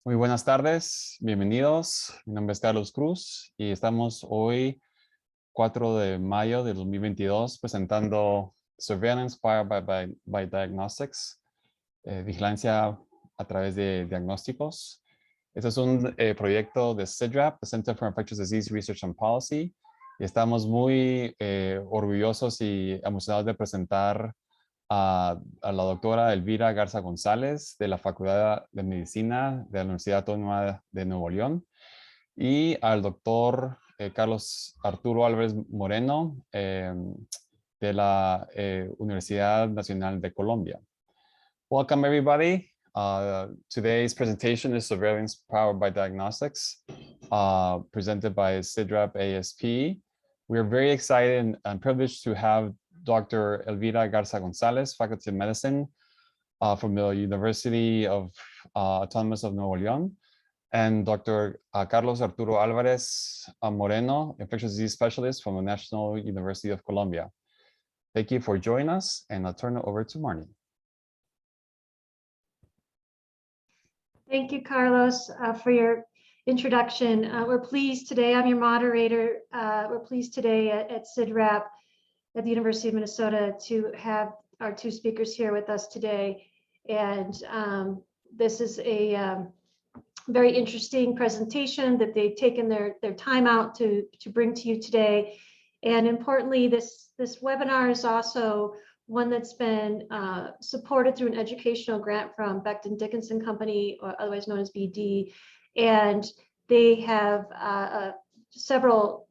Muy buenas tardes, bienvenidos. Mi nombre es Carlos Cruz y estamos hoy, 4 de mayo de 2022, presentando Surveillance Powered by Diagnostics, vigilancia a través de diagnósticos. Este es un proyecto de CIDRAP, the Center for Infectious Disease Research and Policy, y estamos muy orgullosos y emocionados de presentar a la doctora Elvira Garza González de la Facultad de Medicina de la Universidad Autónoma de Nuevo León y al doctor Carlos Arturo Álvarez Moreno de la Universidad Nacional de Colombia. Welcome everybody. Today's presentation is Surveillance Powered by Diagnostics, presented by CIDRAP-ASP. We are very excited and privileged to have Dr. Elvira Garza González, Faculty of Medicine from the University of Autonomous of Nuevo León, and Dr. Carlos Arturo Álvarez Moreno, Infectious Disease Specialist from the National University of Colombia. Thank you for joining us, and I'll turn it over to Marnie. Thank you, Carlos, for your introduction. We're pleased today, I'm your moderator. We're pleased today at CIDRAP at the University of Minnesota to have our two speakers here with us today. And this is a very interesting presentation that they've taken their time out to bring to you today. And importantly, this webinar is also one that's been supported through an educational grant from Becton Dickinson Company, or otherwise known as BD. And they have several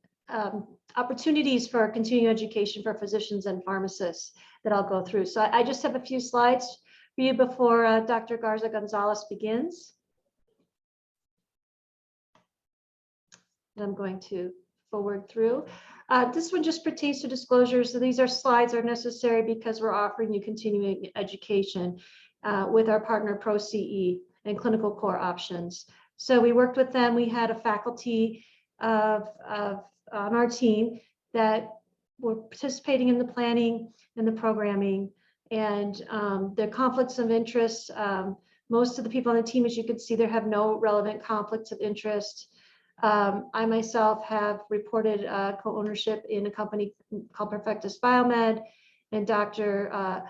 opportunities for continuing education for physicians and pharmacists that I'll go through. So I just have a few slides for you before Dr. Garza González begins. And I'm going to forward through. This one just pertains to disclosures. So these are slides are necessary because we're offering you continuing education with our partner ProCE and Clinical Core Options. So we worked with them. We had a faculty on our team that were participating in the planning and the programming, and their conflicts of interest. Most of the people on the team, as you can see, there have no relevant conflicts of interest. I myself have reported co-ownership in a company called Perfectus Biomed, and Dr.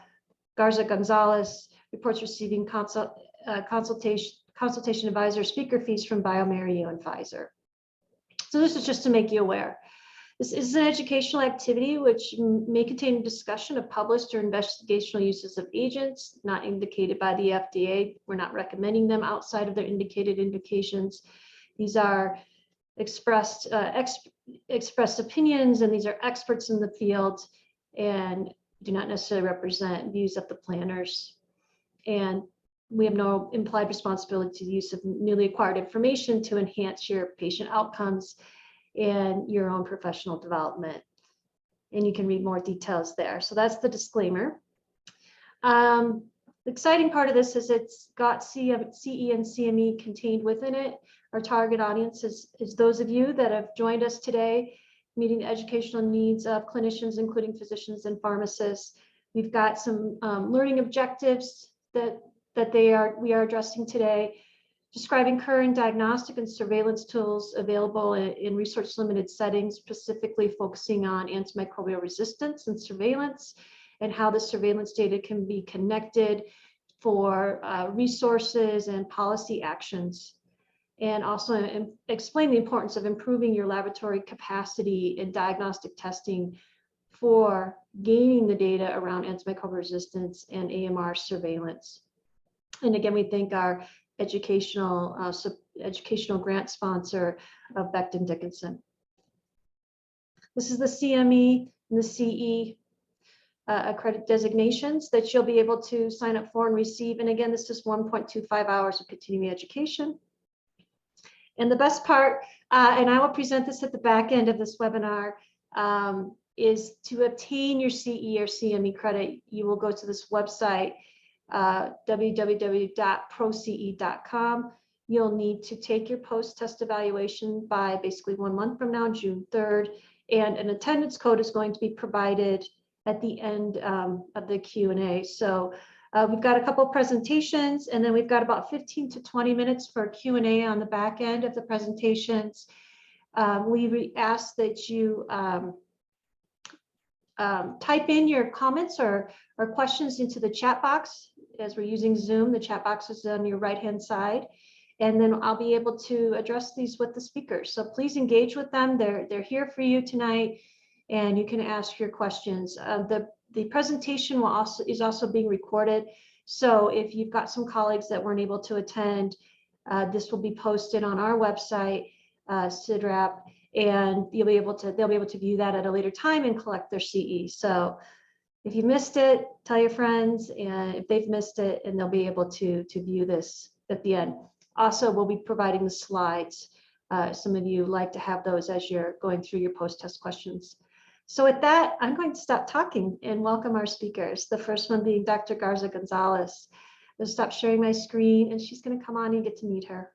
Garza González reports receiving consultation advisor speaker fees from bioMérieux and Pfizer. So this is just to make you aware. This is an educational activity which may contain a discussion of published or investigational uses of agents not indicated by the FDA. We're not recommending them outside of their indicated indications. These are expressed opinions, and these are experts in the field and do not necessarily represent views of the planners. And we have no implied responsibility to the use of newly acquired information to enhance your patient outcomes and your own professional development. And you can read more details there. So that's the disclaimer. The exciting part of this is it's got CE and CME contained within it. Our target audience is those of you that have joined us today, meeting the educational needs of clinicians, including physicians and pharmacists. We've got some learning objectives that we are addressing today, describing current diagnostic and surveillance tools available in research limited settings, specifically focusing on antimicrobial resistance and surveillance, and how the surveillance data can be connected for resources and policy actions. And also explain the importance of improving your laboratory capacity in diagnostic testing for gaining the data around antimicrobial resistance and AMR surveillance. And again, we thank our educational grant sponsor of Becton Dickinson. This is the CME and the CE accredited designations that you'll be able to sign up for and receive. And again, this is 1.25 hours of continuing education. And the best part, and I will present this at the back end of this webinar, is to obtain your CE or CME credit, you will go to this website, www.proce.com. You'll need to take your post-test evaluation by basically 1 month from now, June 3rd, and an attendance code is going to be provided at the end of the Q&A. So We've got a couple presentations, and then we've got about 15 to 20 minutes for Q&A on the back end of the presentations. We ask that you type in your comments or questions into the chat box. As we're using Zoom, the chat box is on your right-hand side. And then I'll be able to address these with the speakers. So please engage with them. They're here for you tonight, and you can ask your questions. The presentation is also being recorded. So if you've got some colleagues that weren't able to attend, this will be posted on our website, CIDRAP, and they'll be able to view that at a later time and collect their CE. So if you missed it, tell your friends, and if they've missed it, and they'll be able to view this at the end. Also, we'll be providing the slides. Some of you like to have those as you're going through your post-test questions. So with that, I'm going to stop talking and welcome our speakers. The first one being Dr. Garza González. I'll stop sharing my screen, and she's going to come on and get to meet her.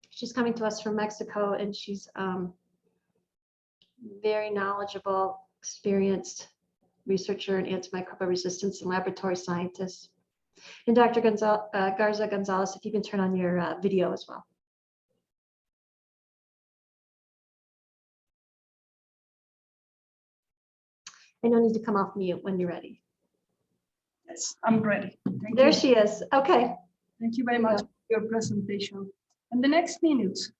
She's coming to us from Mexico, and she's very knowledgeable, experienced researcher in antimicrobial resistance and laboratory scientist. And Dr. Garza González, if you can turn on your video as well. I no need to come off mute when you're ready. Yes, I'm ready. Thank There you. she is. Okay. Thank you very much for your presentation. In the next minutes,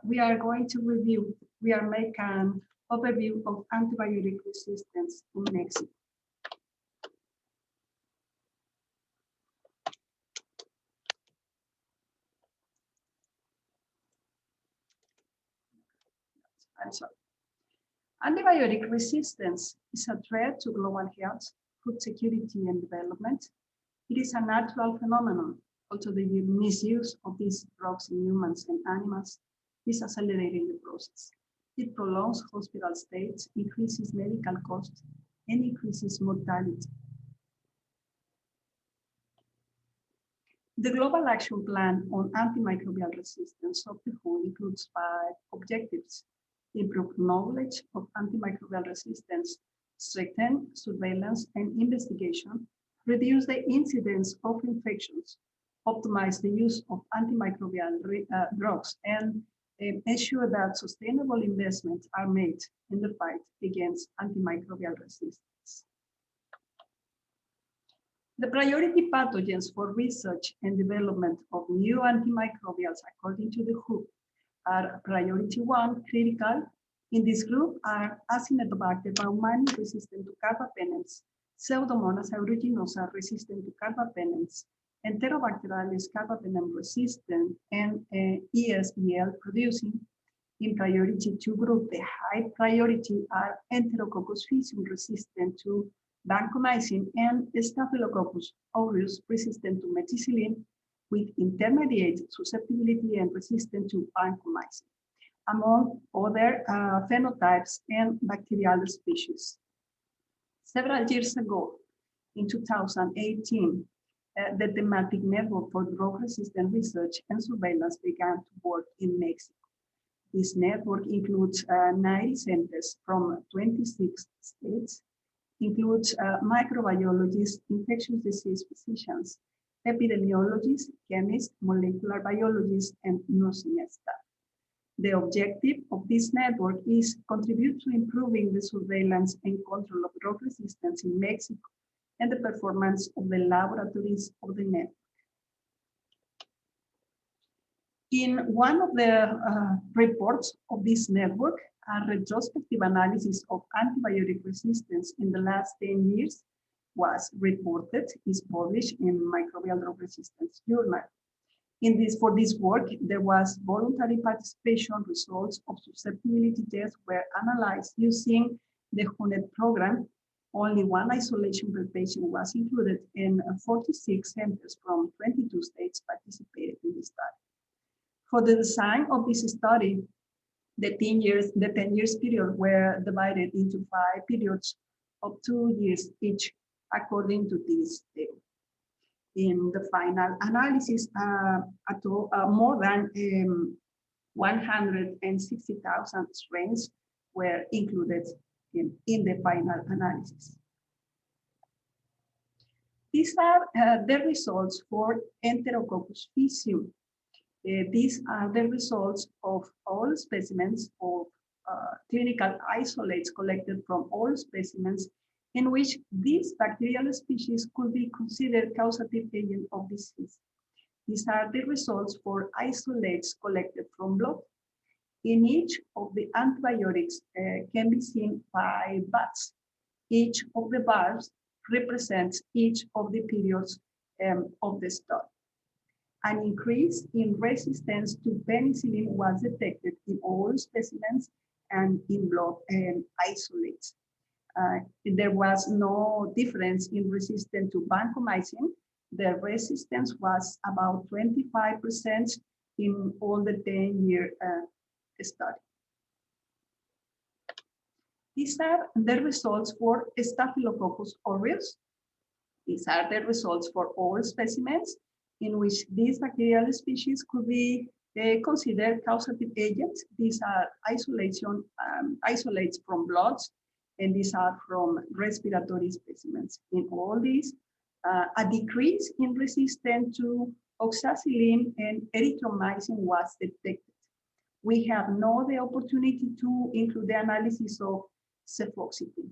we are going to review, make an overview of antibiotic resistance in Mexico. I'm sorry. Antibiotic resistance is a threat to global health, food security, and development. It is a natural phenomenon. Also, the misuse of these drugs in humans and animals is accelerating the process. It prolongs hospital stays, increases medical costs, and increases mortality. The Global Action Plan on Antimicrobial Resistance of the WHO includes 5 objectives: improve knowledge of antimicrobial resistance, strengthen surveillance and investigation, reduce the incidence of infections, optimize the use of antimicrobial drugs, and ensure that sustainable investments are made in the fight against antimicrobial resistance. The priority pathogens for research and development of new antimicrobials, according to the WHO, are priority 1, critical. In this group are Acinetobacter baumannii resistant to carbapenems, Pseudomonas aeruginosa resistant to carbapenems, Enterobacterales carbapenem resistant, and ESBL producing. In priority 2 group, the high priority are Enterococcus faecium resistant to vancomycin and Staphylococcus aureus resistant to methicillin, with intermediate susceptibility and resistant to vancomycin, among other phenotypes and bacterial species. Several years ago, in 2018, the thematic network for drug-resistant research and surveillance began to work in Mexico. This network includes 90 centers from 26 states, includes microbiologists, infectious disease physicians, epidemiologists, chemists, molecular biologists, and nursing staff. The objective of this network is contribute to improving the surveillance and control of drug resistance in Mexico and the performance of the laboratories of the network. In one of the reports of this network, a retrospective analysis of antibiotic resistance in the last 10 years was reported, is published in Microbial Drug Resistance Journal. For this work, there was voluntary participation. Results of susceptibility tests were analyzed using the HUNET program. Only one isolation per patient was included, and 46 centers from 22 states participated in the study. For the design of this study, the 10 years period were divided into 5 periods of 2 years each, according to this table. In the final analysis, more than 160,000 strains were included in the final analysis. These are the results for Enterococcus faecium. These are the results of all specimens of clinical isolates collected from all specimens in which this bacterial species could be considered causative agent of disease. These are the results for isolates collected from blood. In each of the antibiotics can be seen 5 bars. Each of the bars represents each of the periods of the study. An increase in resistance to penicillin was detected in all specimens and in blood isolates. There was no difference in resistance to vancomycin. The resistance was about 25% in all the 10-year study. These are the results for Staphylococcus aureus. These are the results for all specimens in which this bacterial species could be considered causative agents. These are isolates from bloods, and these are from respiratory specimens. In all these, a decrease in resistance to oxacillin and erythromycin was detected. We have now the opportunity to include the analysis of cefoxitin.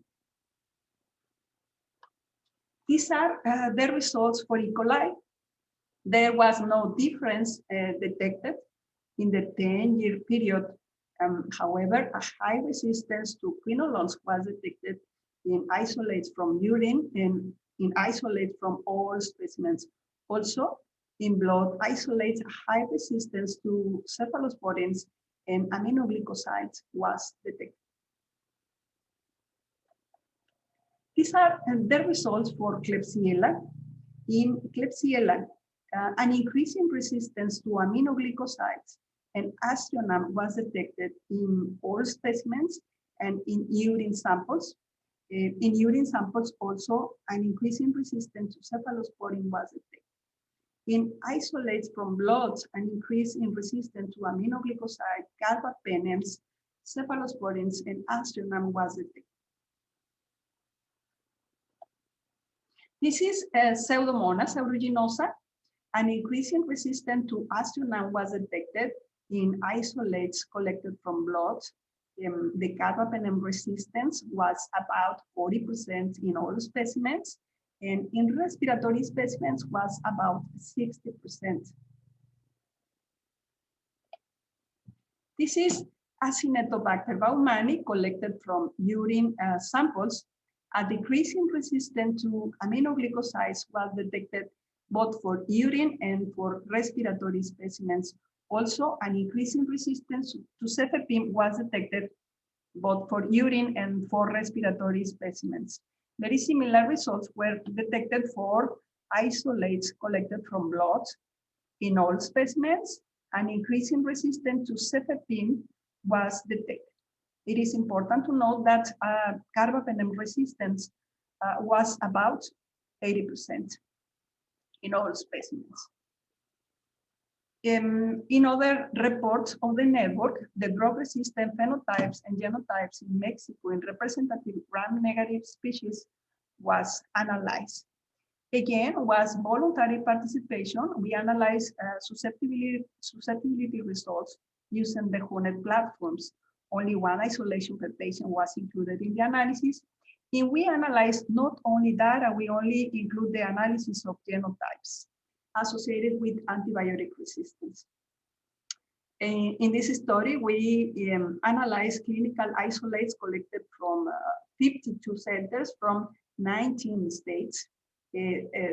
These are the results for E. coli. There was no difference detected in the 10-year period. However, a high resistance to quinolones was detected in isolates from urine and in isolates from all specimens. Also, in blood isolates, a high resistance to cephalosporins and aminoglycosides was detected. These are the results for Klebsiella. In Klebsiella, an increase in resistance to aminoglycosides and aztreonam was detected in all specimens and in urine samples. In urine samples also, an increase in resistance to cephalosporin was detected. In isolates from bloods, an increase in resistance to aminoglycoside, carbapenems, cephalosporins, and aztreonam was detected. This is Pseudomonas aeruginosa. An increase in resistance to aztreonam was detected in isolates collected from blood. The carbapenem resistance was about 40% in all specimens, and in respiratory specimens was about 60%. This is Acinetobacter baumannii collected from urine samples. A decrease in resistance to aminoglycosides was detected both for urine and for respiratory specimens. Also, an increase in resistance to cefepime was detected both for urine and for respiratory specimens. Very similar results were detected for isolates collected from blood. In all specimens, an increase in resistance to cefepime was detected. It is important to note that carbapenem resistance was about 80% in all specimens. In other reports of the network, the drug-resistant phenotypes and genotypes in Mexico in representative gram-negative species was analyzed. Again, was voluntary participation. We analyzed susceptibility results using the HUNET platforms. Only one isolation per patient was included in the analysis. And we analyzed not only data, we only include the analysis of genotypes associated with antibiotic resistance. In this study, we analyzed clinical isolates collected from 52 centers from 19 states.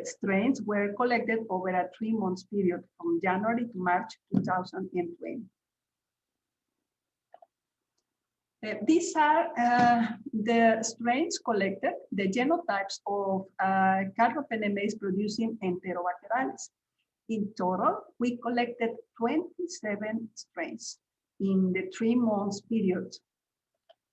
Strains were collected over a 3-month period from January to March 2020. These are the strains collected, the genotypes of carbapenemase producing Enterobacterales. In total, we collected 27 strains in the 3-month period.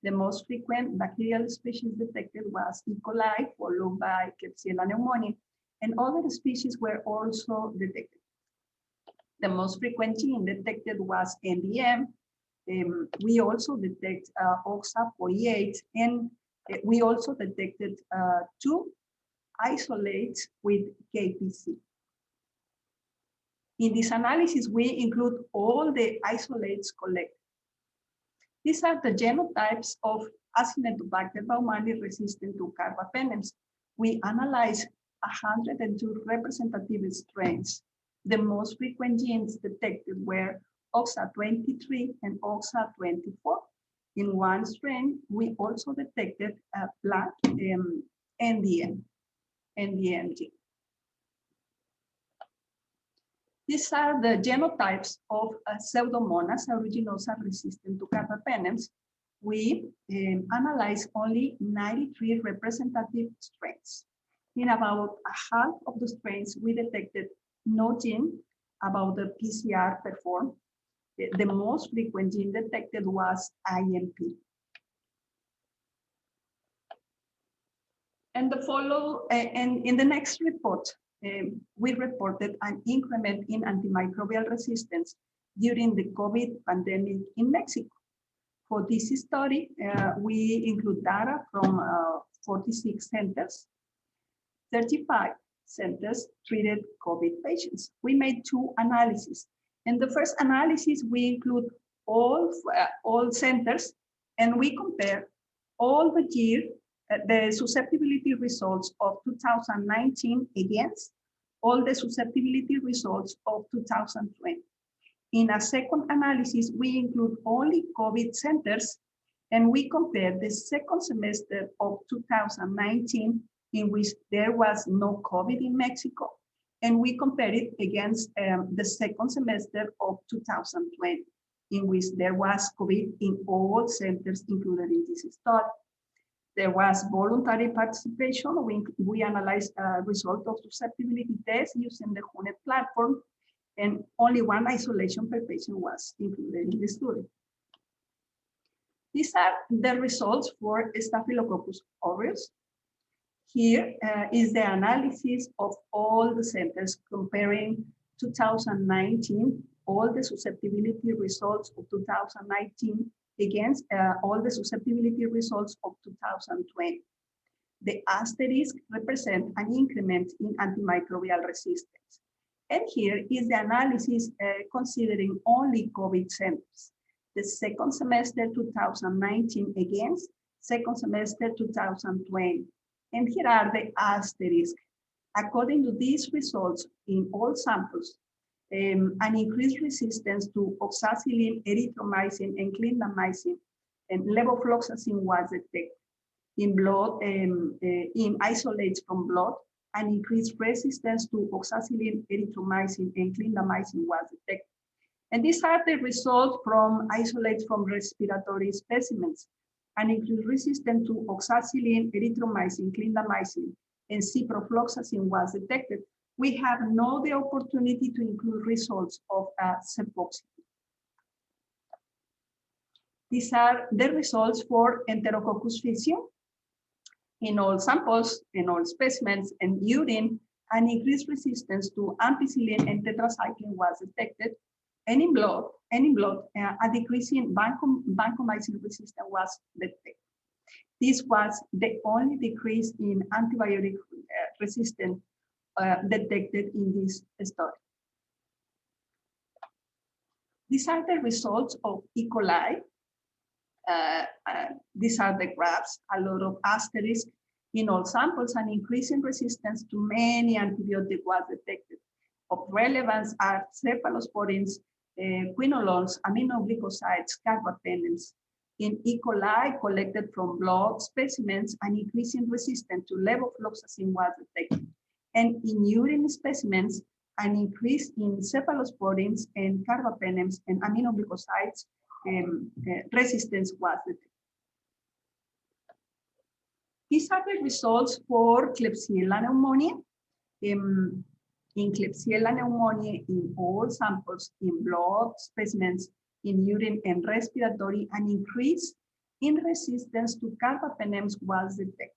The most frequent bacterial species detected was E. coli, followed by Klebsiella pneumoniae, and other species were also detected. The most frequent gene detected was NDM. We also detect OXA48, and we also detected 2 isolates with KPC. In this analysis, we include all the isolates collected. These are the genotypes of Acinetobacter baumannii resistant to carbapenems. We analyzed 102 representative strains. The most frequent genes detected were OXA23 and OXA24. In one strain, we also detected a black NDM gene. These are the genotypes of Pseudomonas aeruginosa resistant to carbapenems. We analyzed only 93 representative strains. In about half of the strains, we detected no gene about the PCR performed. The most frequent gene detected was IMP. And in the next report, we reported an increment in antimicrobial resistance during the COVID pandemic in Mexico. For this study, we include data from 46 centers. 35 centers treated COVID patients. We made two analyses. In the first analysis, we include all centers, and we compare all the year, the susceptibility results of 2019 against all the susceptibility results of 2020. In a second analysis, we include only COVID centers, and we compare the second semester of 2019, in which there was no COVID in Mexico, and we compare it against the second semester of 2020, in which there was COVID in all centers included in this study. There was voluntary participation. We analyzed a result of susceptibility tests using the HUNET platform, and only one isolation per patient was included in the study. These are the results for Staphylococcus aureus. Here is the analysis of all the centers comparing 2019, all the susceptibility results of 2019 against all the susceptibility results of 2020. The asterisk represent an increment in antimicrobial resistance. And here is the analysis considering only COVID centers. The second semester 2019 against second semester 2020. And here are the asterisks. According to these results in all samples, an increased resistance to oxacillin, erythromycin, and clindamycin and levofloxacin was detected. In blood, in isolates from blood, an increased resistance to oxacillin, erythromycin, and clindamycin was detected. And these are the results from isolates from respiratory specimens. An increased resistance to oxacillin, erythromycin, clindamycin, and ciprofloxacin was detected. We have now the opportunity to include results of cepoxy. These are the results for Enterococcus faecium. In all samples, in all specimens, and urine, an increased resistance to ampicillin and tetracycline was detected. And in blood, a decrease in vancomycin resistance was detected. This was the only decrease in antibiotic resistance detected in this study. These are the results of E. coli. These are the graphs, a lot of asterisks. In all samples, an increase in resistance to many antibiotics was detected. Of relevance are cephalosporins, quinolones, aminoglycosides, carbapenems. In E. coli collected from blood specimens, an increase in resistance to levofloxacin was detected. And in urine specimens, an increase in cephalosporins and carbapenems and aminoglycosides resistance was detected. These are the results for Klebsiella pneumoniae. In Klebsiella pneumoniae, in all samples, in blood specimens, in urine and respiratory, an increase in resistance to carbapenems was detected.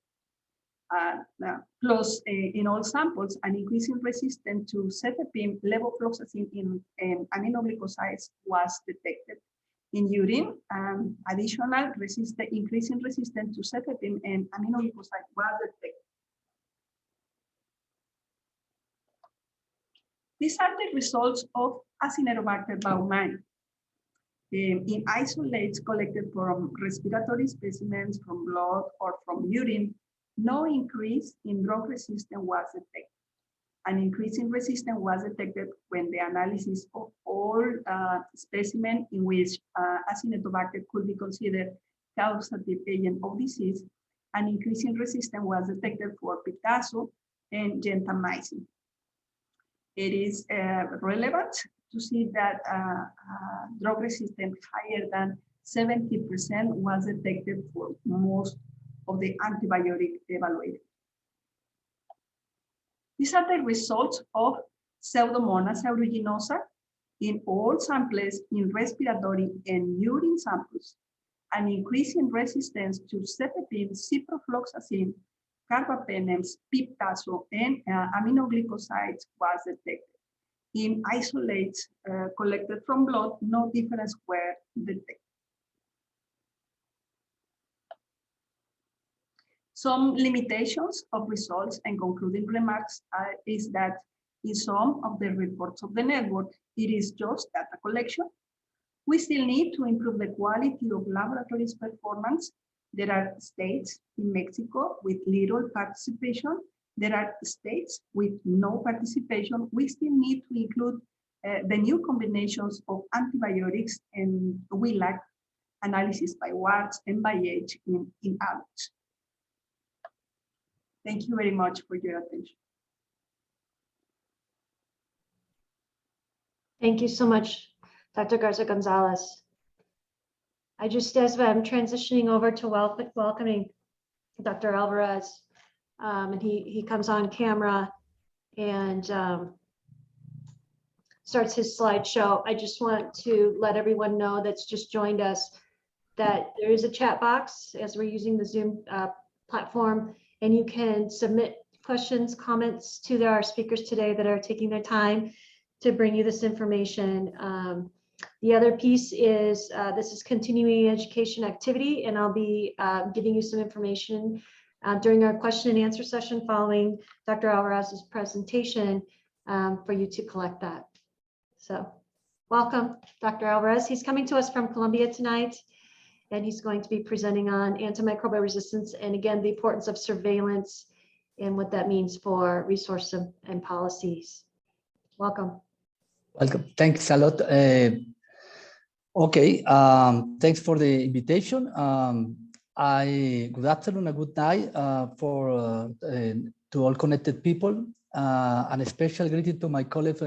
Plus, in all samples, an increase in resistance to cefepime, levofloxacin, and aminoglycosides was detected. In urine, additional increase in resistance to cefepime and aminoglycoside was detected. These are the results of Acinetobacter baumannii. In isolates collected from respiratory specimens, from blood, or from urine, no increase in drug resistance was detected. An increase in resistance was detected when the analysis of all specimens in which Acinetobacter could be considered causative agent of disease. An increase in resistance was detected for pitazo and gentamicin. It is relevant to see that drug resistance higher than 70% was detected for most of the antibiotic evaluated. These are the results of Pseudomonas aeruginosa in all samples in respiratory and urine samples. An increase in resistance to cefepime, ciprofloxacin, carbapenems, piptazo, and aminoglycosides was detected. In isolates collected from blood, no difference were detected. Some limitations of results and concluding remarks is that in some of the reports of the network, it is just data collection. We still need to improve the quality of laboratories performance. There are states in Mexico with little participation. There are states with no participation. We still need to include the new combinations of antibiotics, and we lack analysis by wards and by age in adults. Thank you very much for your attention. Thank you so much, Dr. Garza González. As I'm transitioning over to welcoming Dr. Álvarez, and he comes on camera and starts his slideshow. I just want to let everyone know that's just joined us that there is a chat box as we're using the Zoom platform, and you can submit questions, comments to our speakers today that are taking their time to bring you this information. The other piece is this is continuing education activity, and I'll be giving you some information during our question and answer session following Dr. Álvarez's presentation for you to collect that. So welcome, Dr. Álvarez. He's coming to us from Colombia tonight, and he's going to be presenting on antimicrobial resistance and again, the importance of surveillance and what that means for resource and policies. Welcome. Welcome. Thanks a lot. Okay, thanks for the invitation. Good afternoon, a good night to all connected people, and a special greeting to my colleague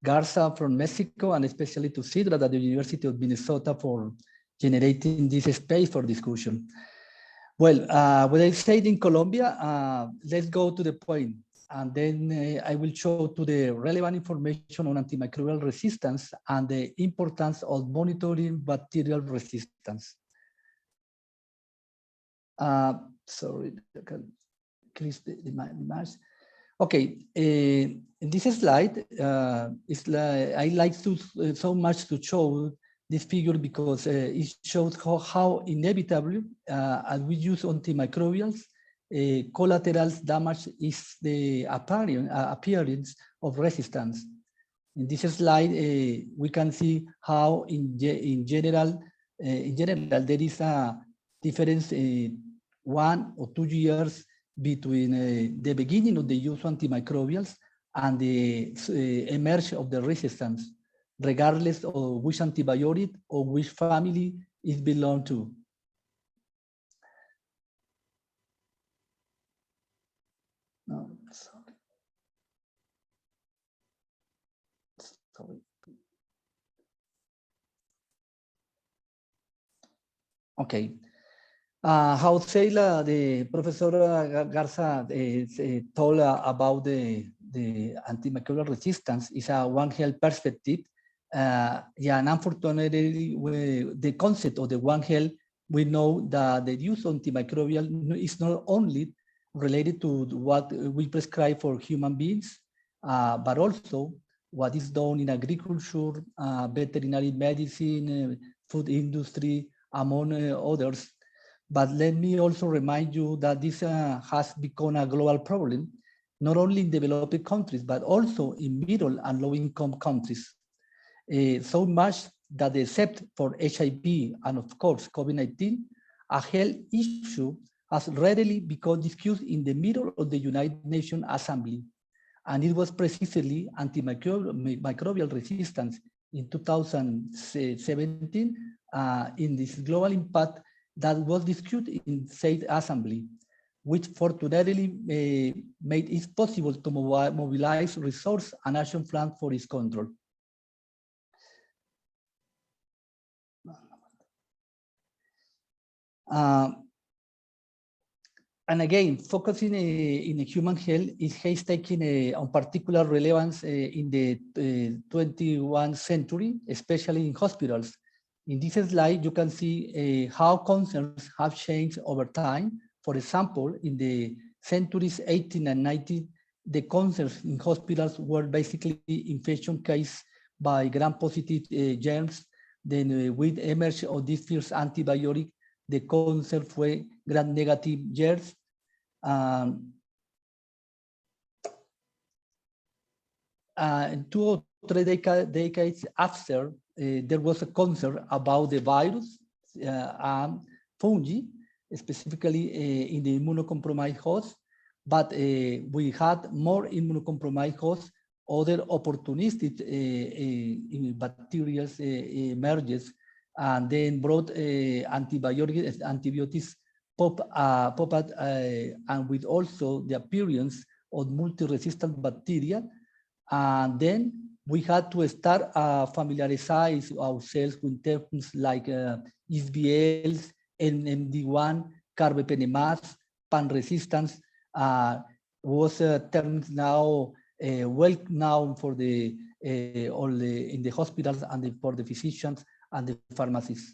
Garza from Mexico, and especially to CIDRAP at the University of Minnesota for generating this space for discussion. Well, what I said in Colombia, let's go to the point, and then I will show to the relevant information on antimicrobial resistance and the importance of monitoring bacterial resistance. Sorry, I can increase the image. Okay, in this slide, I like to so much to show this figure because it shows how inevitably, as we use antimicrobials, collateral damage is the appearance of resistance. In this slide, we can see how in general there is a difference 1 or 2 years between the beginning of the use of antimicrobials and the emerge of the resistance, regardless of which antibiotic or which family it belongs to. No, sorry. Okay. How Sheila, the Professor Garza told about the antimicrobial resistance is a One Health perspective. Yeah, and unfortunately, the concept of the One Health, we know that the use of antimicrobial is not only related to what we prescribe for human beings, but also what is done in agriculture, veterinary medicine, food industry, among others. But let me also remind you that this has become a global problem not only in developing countries, but also in middle and low-income countries. So much that except for HIV and of course COVID-19, a health issue has readily become discussed in the middle of the United Nations Assembly. And it was precisely antimicrobial resistance in 2017 in this global impact that was discussed in said assembly, which fortunately made it possible to mobilize resource and action plans for its control. And again, focusing in human health has taken on particular relevance in the 21st century, especially in hospitals. In this slide, you can see how concerns have changed over time. For example, in the centuries 18 and 19, the concerns in hospitals were basically infection cases by gram-positive germs. Then with emerge of this first antibiotic, the concern fue gram-negative germs. 2 or 3 decades after, there was a concern about the virus and fungi, specifically in the immunocompromised host, but we had more immunocompromised hosts, other opportunistic bacteria emerges, and then brought antibiotics pop up, and with also the appearance of multi-resistant bacteria. And then we had to start familiarize ourselves with terms like SBLs, NMD1, carbapenemas, pan resistance, was terms now well known for the in the hospitals and for the physicians and the pharmacists.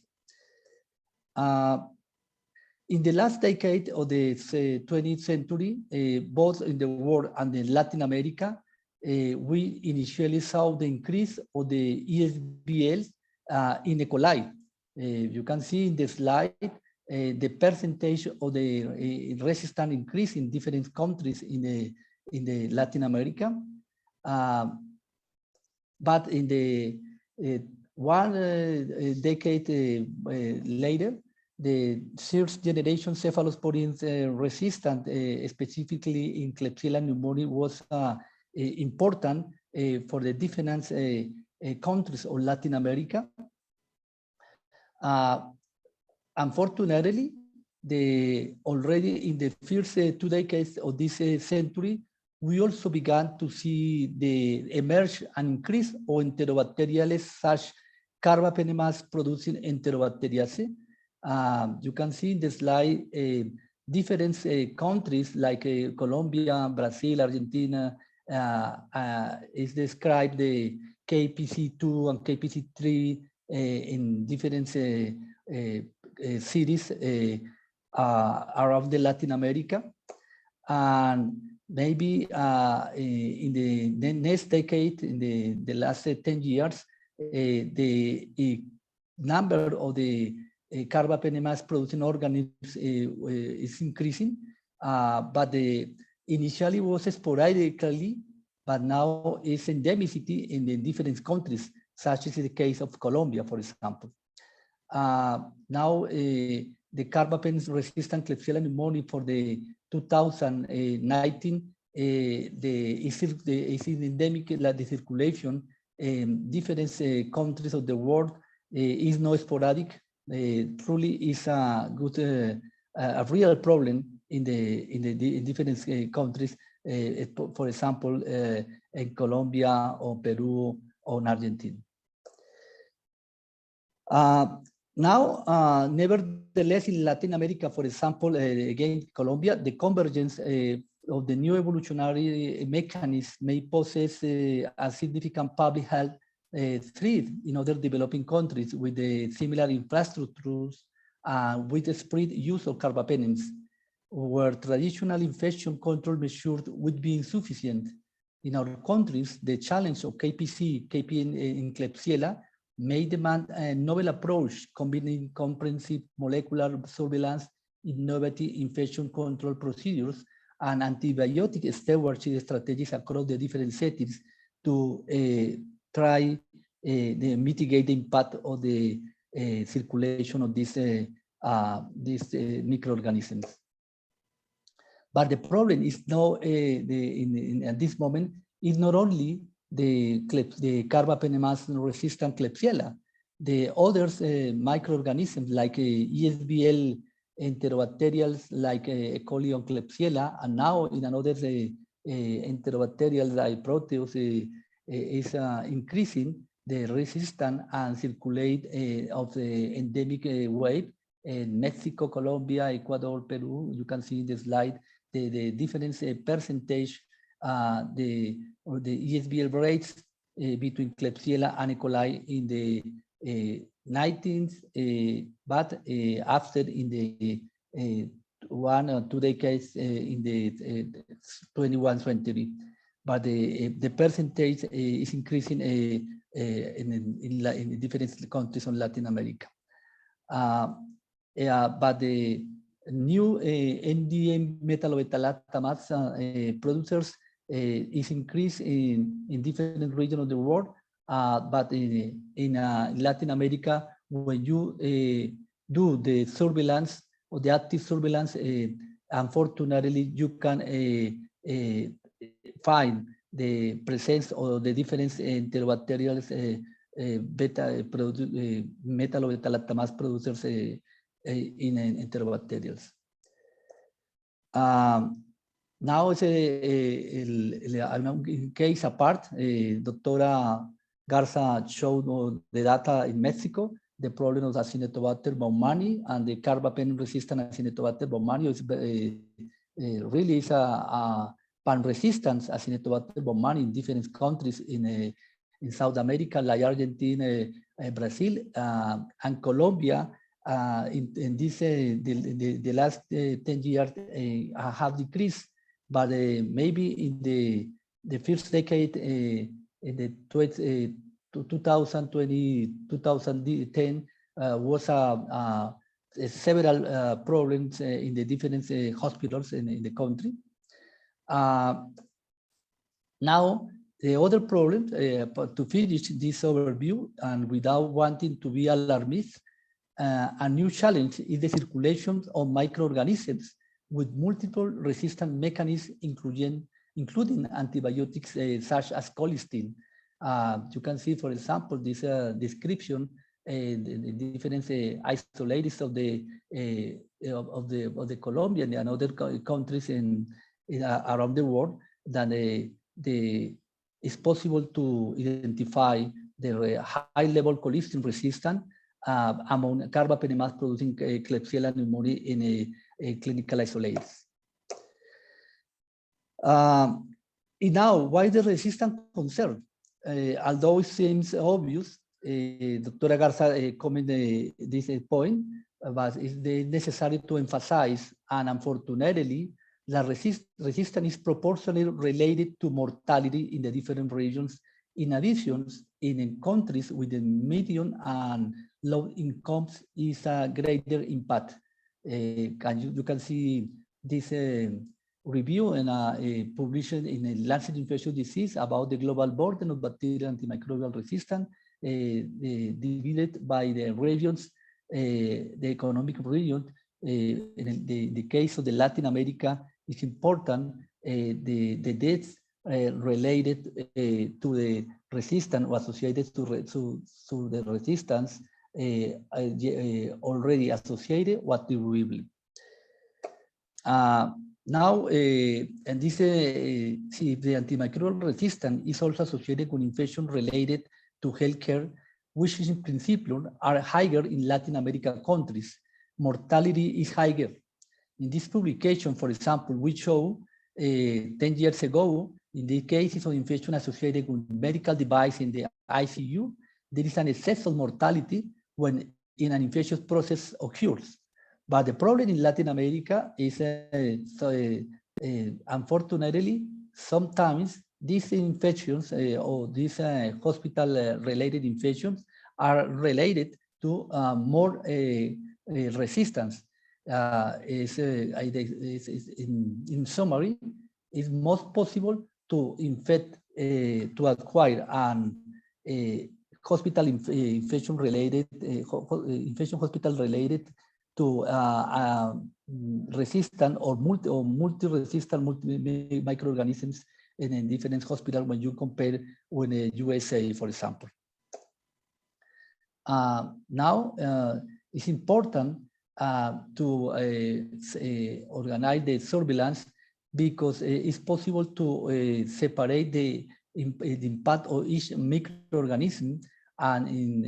In the last decade of the 20th century, both in the world and in Latin America, we initially saw the increase of the ESBLs in E. coli. You can see in the slide the percentage of the resistant increase in different countries in the Latin America. But in the one decade later, the third generation cephalosporins resistant, specifically in Klebsiella pneumoniae, was important for the different countries of Latin America. Unfortunately, already in the first 2 decades of this century, we also began to see the emerge and increase of enterobacteriales such carbapenemas producing enterobacteriaceae. You can see in the slide different countries like Colombia, Brazil, Argentina, is described the KPC2 and KPC3 in different cities around the Latin America. And maybe in the next decade, in the last 10 years, the number of the carbapenemas producing organisms is increasing, but initially was sporadically, but now is endemicity in the different countries, such as the case of Colombia, for example. Now the carbapenems resistant Klebsiella pneumoniae for the 2019, is endemic, like the circulation in different countries of the world is not sporadic. Truly is a good, a real problem in different countries. For example, in Colombia or Peru or in Argentina. Now, nevertheless, in Latin America, for example, again, Colombia, the convergence of the new evolutionary mechanisms may possess a significant public health threat in other developing countries with the similar infrastructures with the spread use of carbapenems, where traditional infection control measures would be insufficient. In our countries, the challenge of KPC in Klebsiella may demand a novel approach combining comprehensive molecular surveillance, innovative infection control procedures, and antibiotic stewardship strategies across the different settings to try to mitigate the impact of the circulation of these microorganisms. But the problem is now, at this moment, is not only the carbapenemase resistant Klebsiella. The other microorganisms like ESBL enterobacterials like E. coli on Klebsiella, and now in another enterobacterial like Proteus is increasing the resistance and circulate of the endemic wave in Mexico, Colombia, Ecuador, Peru. You can see in the slide the different percentage, the ESBL rates between Klebsiella and E. coli in the 19th, but after in the 1 or 2 decades in the 21st century. But the percentage is increasing in different countries in Latin America. But the new NDM metallobetalatamase producers is increased in different regions of the world. But in Latin America, when you do the surveillance or the active surveillance, unfortunately, you can find the presence of the different enterobacterials metallobetalatamase producers in enterobacterials. Now, it's a case apart. Doctora Garza showed the data in Mexico, the problem of Acinetobacter baumannii and the carbapenem-resistant Acinetobacter baumannii is really is a pan-resistant Acinetobacter baumannii in different countries in South America, like Argentina, Brazil, and Colombia. In this, the last 10 years have decreased, but maybe in the first decade, in the 2020, 2010, was several problems in the different hospitals in the country. Now, the other problem, to finish this overview, and without wanting to be alarmist, a new challenge is the circulation of microorganisms with multiple resistant mechanisms, including antibiotics such as colistin. You can see, for example, this description, the different isolators of the Colombian and other countries around the world, that it's possible to identify the high-level colistin resistance among carbapenemase producing Klebsiella pneumoniae in clinical isolates. Now, why the resistance concern? Although it seems obvious, Dr. Garza commented this point, but it's necessary to emphasize, and unfortunately, the resistance is proportionally related to mortality in the different regions. In addition, in countries with the medium and low incomes is a greater impact. You can see this review and published in a Lancet Infectious Disease about the global burden of bacterial antimicrobial resistance, divided by the regions, the economic region. In the case of the Latin America, it's important the deaths related to the resistance or associated to the resistance already associated with the durability. Now, and this, see, the antimicrobial resistance is also associated with infection related to healthcare, which in principle are higher in Latin American countries. Mortality is higher. In this publication, for example, we show 10 years ago, in the cases of infection associated with medical device in the ICU, there is an excess of mortality when in an infectious process occurs. But the problem in Latin America is, unfortunately, sometimes these infections or these hospital-related infections are related to more resistance. in summary, it's most possible to infect, to acquire an hospital infection related, infection hospital related to resistant or multi-resistant microorganisms in different hospitals when you compare with the USA, for example. Now, it's important to organize the surveillance because it's possible to separate the impact of each microorganism and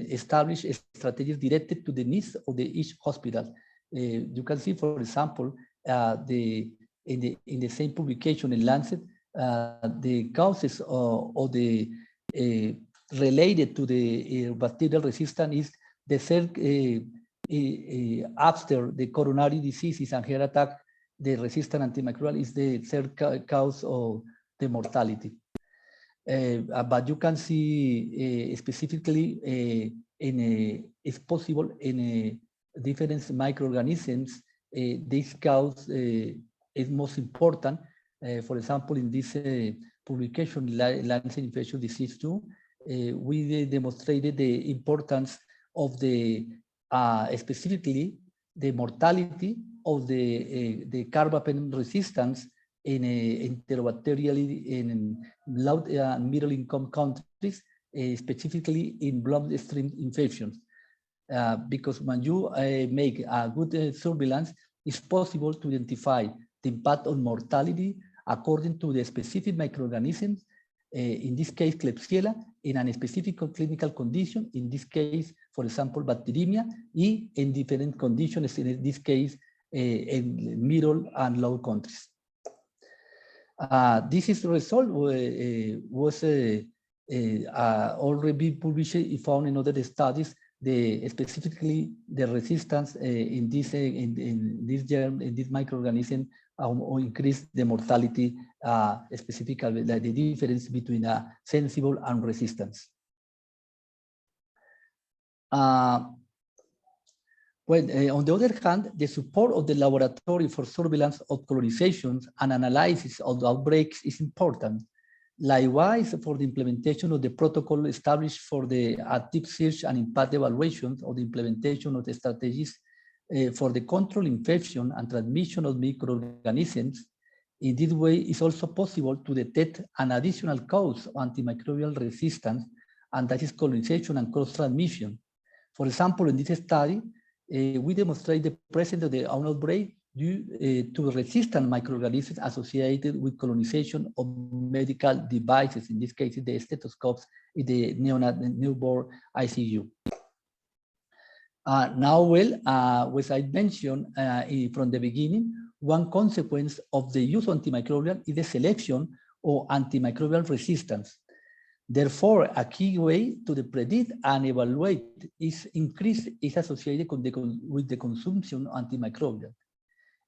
establish strategies directed to the needs of each hospital. You can see, for example, in the same publication in Lancet, the causes of the related to the bacterial resistance is the third after the coronary diseases and heart attack. The resistant antimicrobial is the third cause of the mortality. But you can see specifically it's possible in different microorganisms. This cause is most important. For example, in this publication, Lancet Infectious Disease 2, we demonstrated the importance of the specifically the mortality of the carbapenem resistance in enterobacterially in low and middle income countries, specifically in bloodstream infections. Because when you make a good surveillance, it's possible to identify the impact on mortality according to the specific microorganisms, in this case, Klebsiella, in a specific clinical condition, in this case, for example, bacteremia, in different conditions, in this case, in middle and low countries. This is the result was already published and found in other studies, specifically the resistance in this germ, in this microorganism, or increase the mortality, specifically the difference between sensible and resistance. When, on the other hand, the support of the laboratory for surveillance of colonizations and analysis of the outbreaks is important. Likewise, for the implementation of the protocol established for the active search and impact evaluations of the implementation of the strategies for the control infection and transmission of microorganisms. In this way, it's also possible to detect an additional cause of antimicrobial resistance, and that is colonization and cross-transmission. For example, in this study, we demonstrate the presence of the outbreak due to resistant microorganisms associated with colonization of medical devices, in this case, the stethoscopes in the newborn ICU. Now, well, as I mentioned from the beginning, one consequence of the use of antimicrobial is the selection of antimicrobial resistance. Therefore, a key way to predict and evaluate is increase is associated with the consumption of antimicrobial.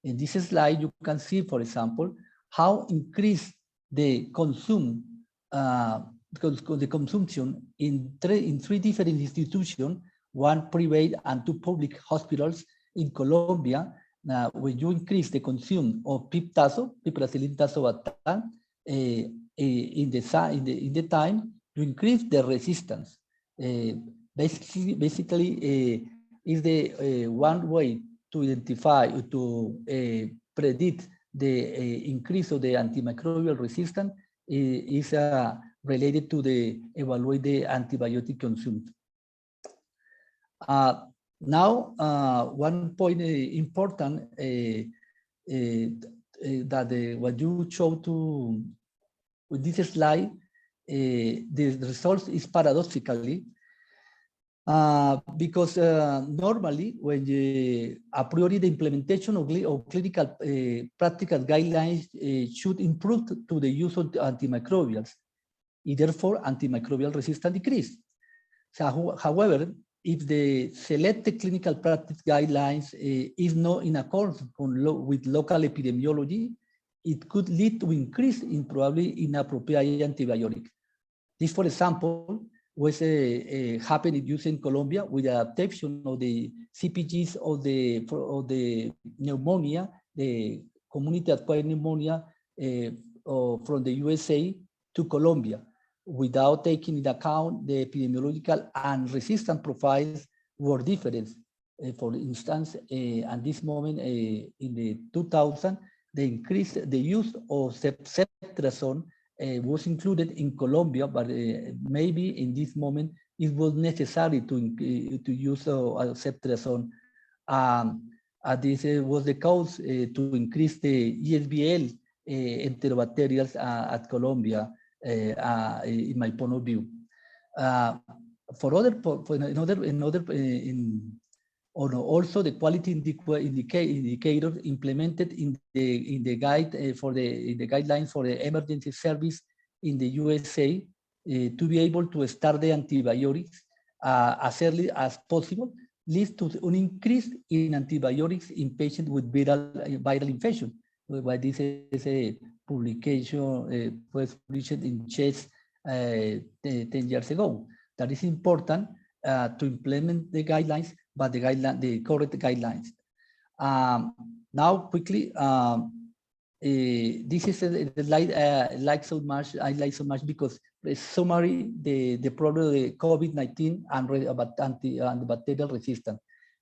In this slide, you can see, for example, how increase the consumption in three different institutions, one private and two public hospitals in Colombia. When you increase the consumption of piperacillin tazobactam, in the time, you increase the resistance. Basically, is the one way to identify, to predict the increase of the antimicrobial resistance is related to the evaluate the antibiotic consumed. Now, one point important that what you show to with this slide, the results is paradoxically because normally when a priori the implementation of clinical practical guidelines should improve to the use of antimicrobials, therefore antimicrobial resistance decrease. So, however, if the selected clinical practice guidelines is not in accordance with local epidemiology, it could lead to increase in probably inappropriate antibiotic. This, for example, was happened in Colombia with the adaptation of the CPGs of the pneumonia, the community-acquired pneumonia from the USA to Colombia, without taking into account the epidemiological and resistant profiles were different. For instance, at this moment in the 2000, the use of ceftriaxone was included in Colombia, but maybe in this moment it was necessary to use ceftriaxone. This was the cause to increase the ESBL enterobacterials at Colombia, in my point of view. Also the quality indicators implemented in the guidelines for the emergency service in the USA to be able to start the antibiotics as early as possible leads to an increase in antibiotics in patients with viral infection. Why this is a publication was published in Chest 10 years ago. That is important to implement the guidelines, but the correct guidelines. Now, quickly, this is the slide I like so much because it's summary the problem of the COVID-19 and antibacterial resistance.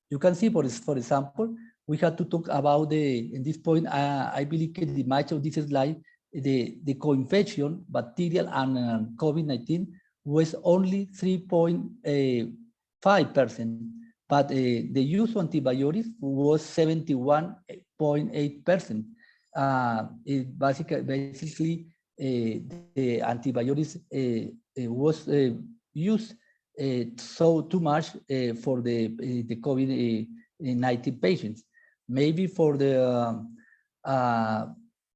You can see, for example, we had to talk about in this point, I believe the match of this slide, the co-infection, bacterial and COVID-19 was only 3.5%, but the use of antibiotics was 71.8%. Basically, the antibiotics was used so too much for the COVID-19 patients. Maybe for the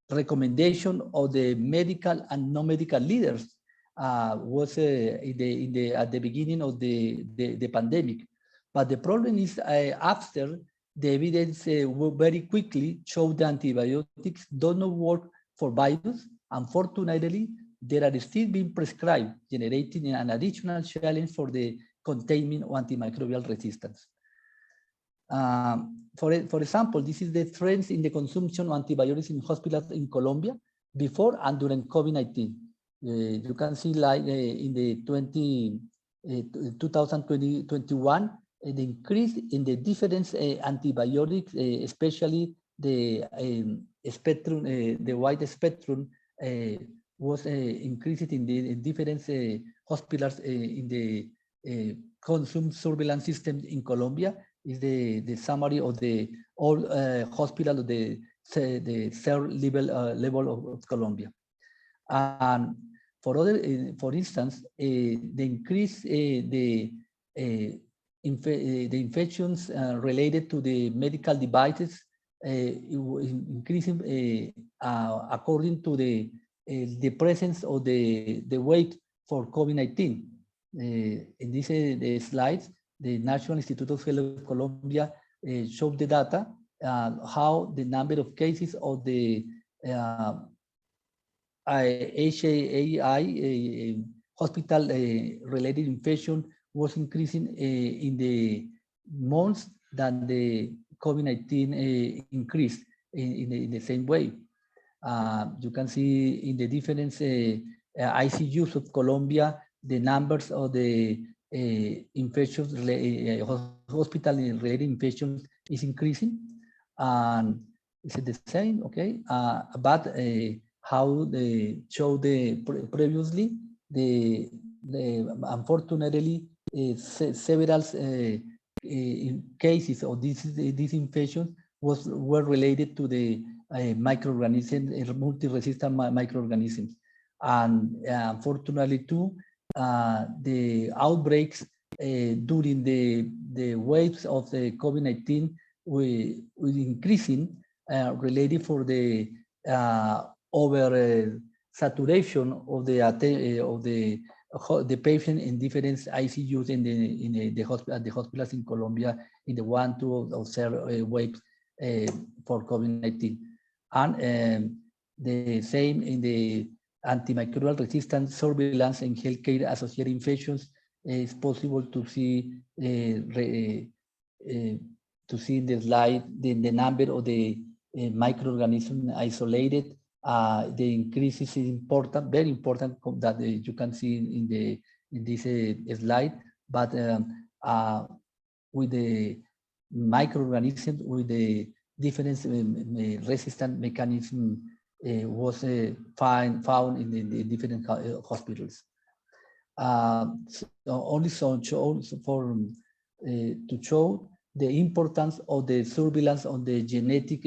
recommendation of the medical and non-medical leaders was at the beginning of the pandemic. But the problem is after the evidence very quickly showed the antibiotics do not work for virus. Unfortunately, they are still being prescribed, generating an additional challenge for the containment of antimicrobial resistance. For example, this is the trends in the consumption of antibiotics in hospitals in Colombia before and during COVID-19. You can see like in the 2021, the increase in the different antibiotics, especially the spectrum, the wide spectrum, was increased in the different hospitals in the consume surveillance system in Colombia. Is the summary of the all hospital of the third level of Colombia. And for instance, the increase the infections related to the medical devices increasing according to the presence of the weight for COVID-19. In these slides, the National Institute of Health of Colombia showed the data, how the number of cases of the HAI hospital-related infection was increasing in the months than the COVID-19 increased in the same way. You can see in the different ICUs of Colombia, the numbers of the infections, hospital-related infections is increasing. And is it the same? Okay. But how they showed previously, unfortunately, several cases of these infections were related to the microorganisms, multi-resistant microorganisms. And unfortunately too, the outbreaks during the waves of the COVID-19 were increasing, related for the over saturation of the patient in different ICUs in the hospitals in Colombia in the 1-2 or 3 waves for COVID-19, and the same in the antimicrobial resistant surveillance and healthcare associated infections it's possible to see in the slide the number of the microorganisms isolated. The increase is important, very important that you can see in this slide. But with the microorganisms, with the different resistant mechanism was found in the different hospitals. So only so for to show the importance of the surveillance on the genetic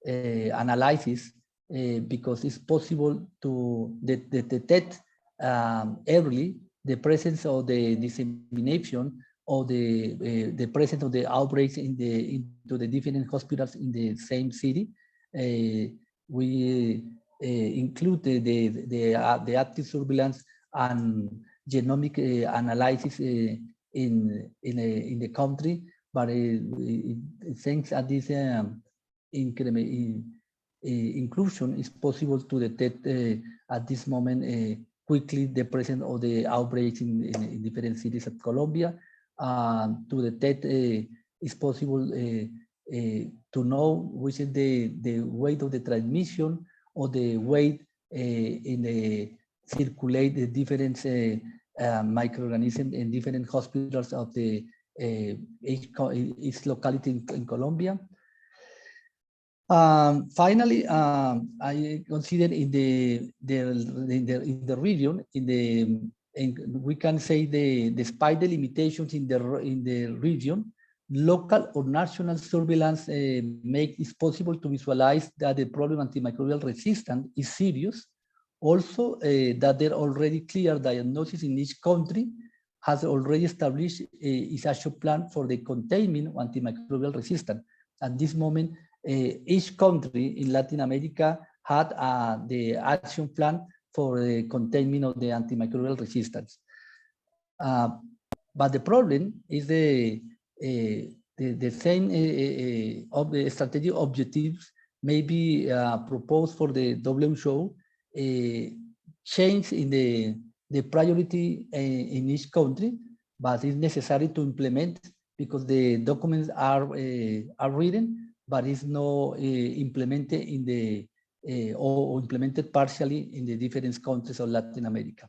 analysis, because it's possible to detect early the presence of the dissemination or the presence of the outbreaks into the different hospitals in the same city. We include the active surveillance and genomic analysis in the country, but thanks to this inclusion, it's possible to detect at this moment quickly the presence of the outbreaks in different cities of Colombia. To detect, it's possible to know which is the weight of the transmission or the weight in the circulate the different microorganisms in different hospitals of the each locality in Colombia. Finally, I consider in the region, we can say despite the limitations in the region, local or national surveillance make it possible to visualize that the problem antimicrobial resistance is serious. Also, that there already clear diagnosis in each country has already established its action plan for the containment of antimicrobial resistance. At this moment, each country in Latin America had the action plan for the containment of the antimicrobial resistance. But the problem is the same of the strategic objectives may be proposed for the WHO, change in the priority in each country, but it's necessary to implement because the documents are written, but it's not implemented in the or implemented partially in the different countries of Latin America.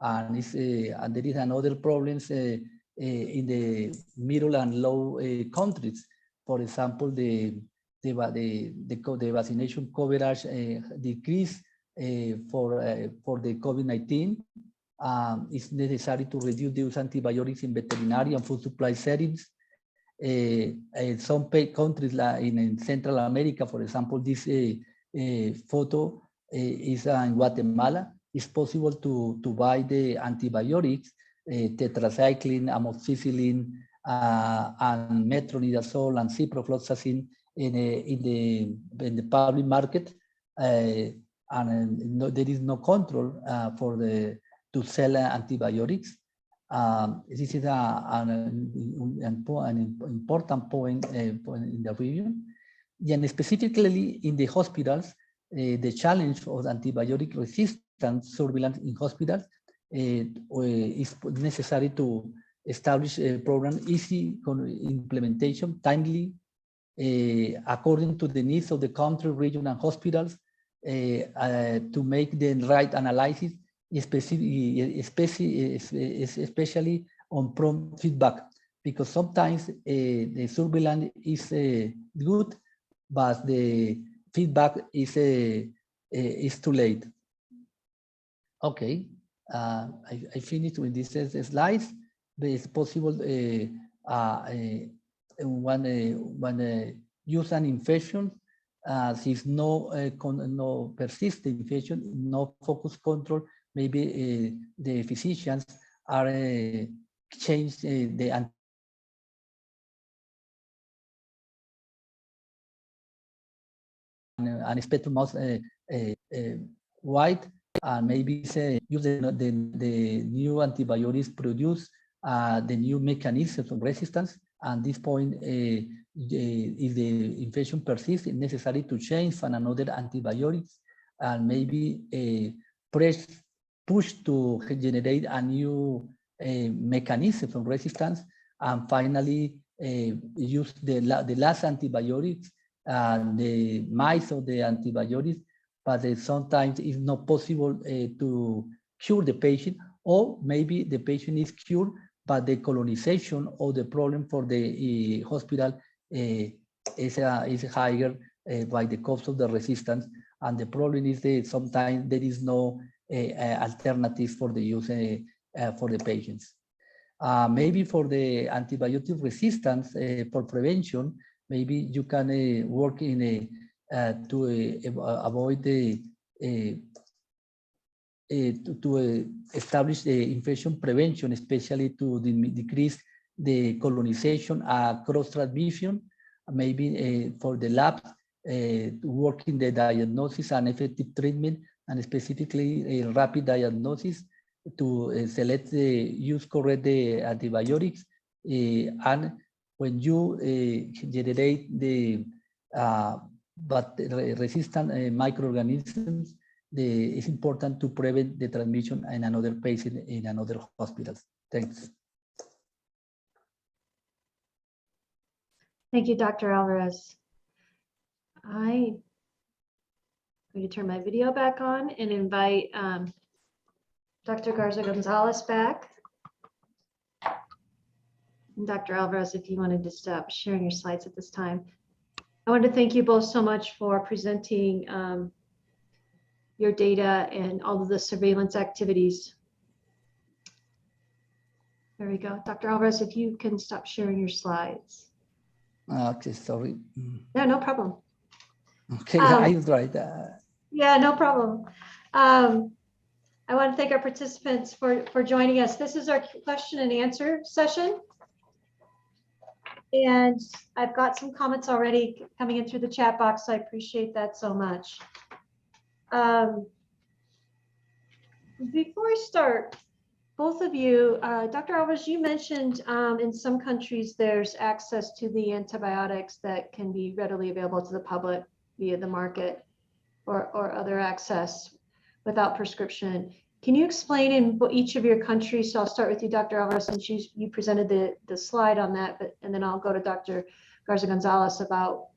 And, and there is another problems in the middle and low countries. For example, the vaccination coverage decrease for the COVID-19. It's necessary to reduce the use of antibiotics in veterinary and food supply settings. Some countries in Central America, for example, this photo is in Guatemala. It's possible to buy the antibiotics, tetracycline, amoxicillin, and metronidazole and ciprofloxacin in the public market, and there is no control to sell antibiotics. This is an important point in the region. And specifically in the hospitals, the challenge of antibiotic resistance surveillance in hospitals is necessary to establish a program, easy implementation, timely, according to the needs of the country, region, and hospitals, to make the right analysis, especially on prompt feedback, because sometimes the surveillance is good, but the feedback is too late. Okay, I finished with these slides. But it's possible when use an infection, if no persistent infection, no focus control, maybe the physicians are change the and spectrum mouse white, and maybe use the new antibiotics produce the new mechanisms of resistance. And this point, if the infection persists, it's necessary to change for another antibiotics and maybe push to generate a new mechanisms of resistance, and finally use the last antibiotics and the mice of the antibiotics, but sometimes it's not possible to cure the patient, or maybe the patient is cured, but the colonization of the problem for the hospital is higher by the cost of the resistance. And the problem is that sometimes there is no alternative for the use for the patients. Maybe for the antibiotic resistance for prevention, maybe you can work in to avoid the to establish the infection prevention, especially to decrease the colonization, cross transmission. Maybe for the labs, to work in the diagnosis and effective treatment, and specifically rapid diagnosis to select use correct the antibiotics. And when you generate the resistant microorganisms, it's important to prevent the transmission in another patient in another hospitals. Thanks. Thank you, Dr. Alvarez. I'm going to turn my video back on and invite Dr. Garza Gonzalez back. And Dr. Alvarez, if you wanted to stop sharing your slides at this time. I want to thank you both so much for presenting your data and all of the surveillance activities. There we go. Dr. Alvarez, if you can stop sharing your slides. Okay, sorry. No, no problem. Okay, I tried. Yeah, no problem. I want to thank our participants for joining us. This is our question and answer session. And I've got some comments already coming in through the chat box. So I appreciate that so much. Before I start, both of you, Dr. Alvarez, you mentioned in some countries there's access to the antibiotics that can be readily available to the public via the market or other access without prescription. Can you explain in each of your countries? So I'll start with you, Dr. Alvarez, since you presented the slide on that, and then I'll go to Dr. Garza Gonzalez about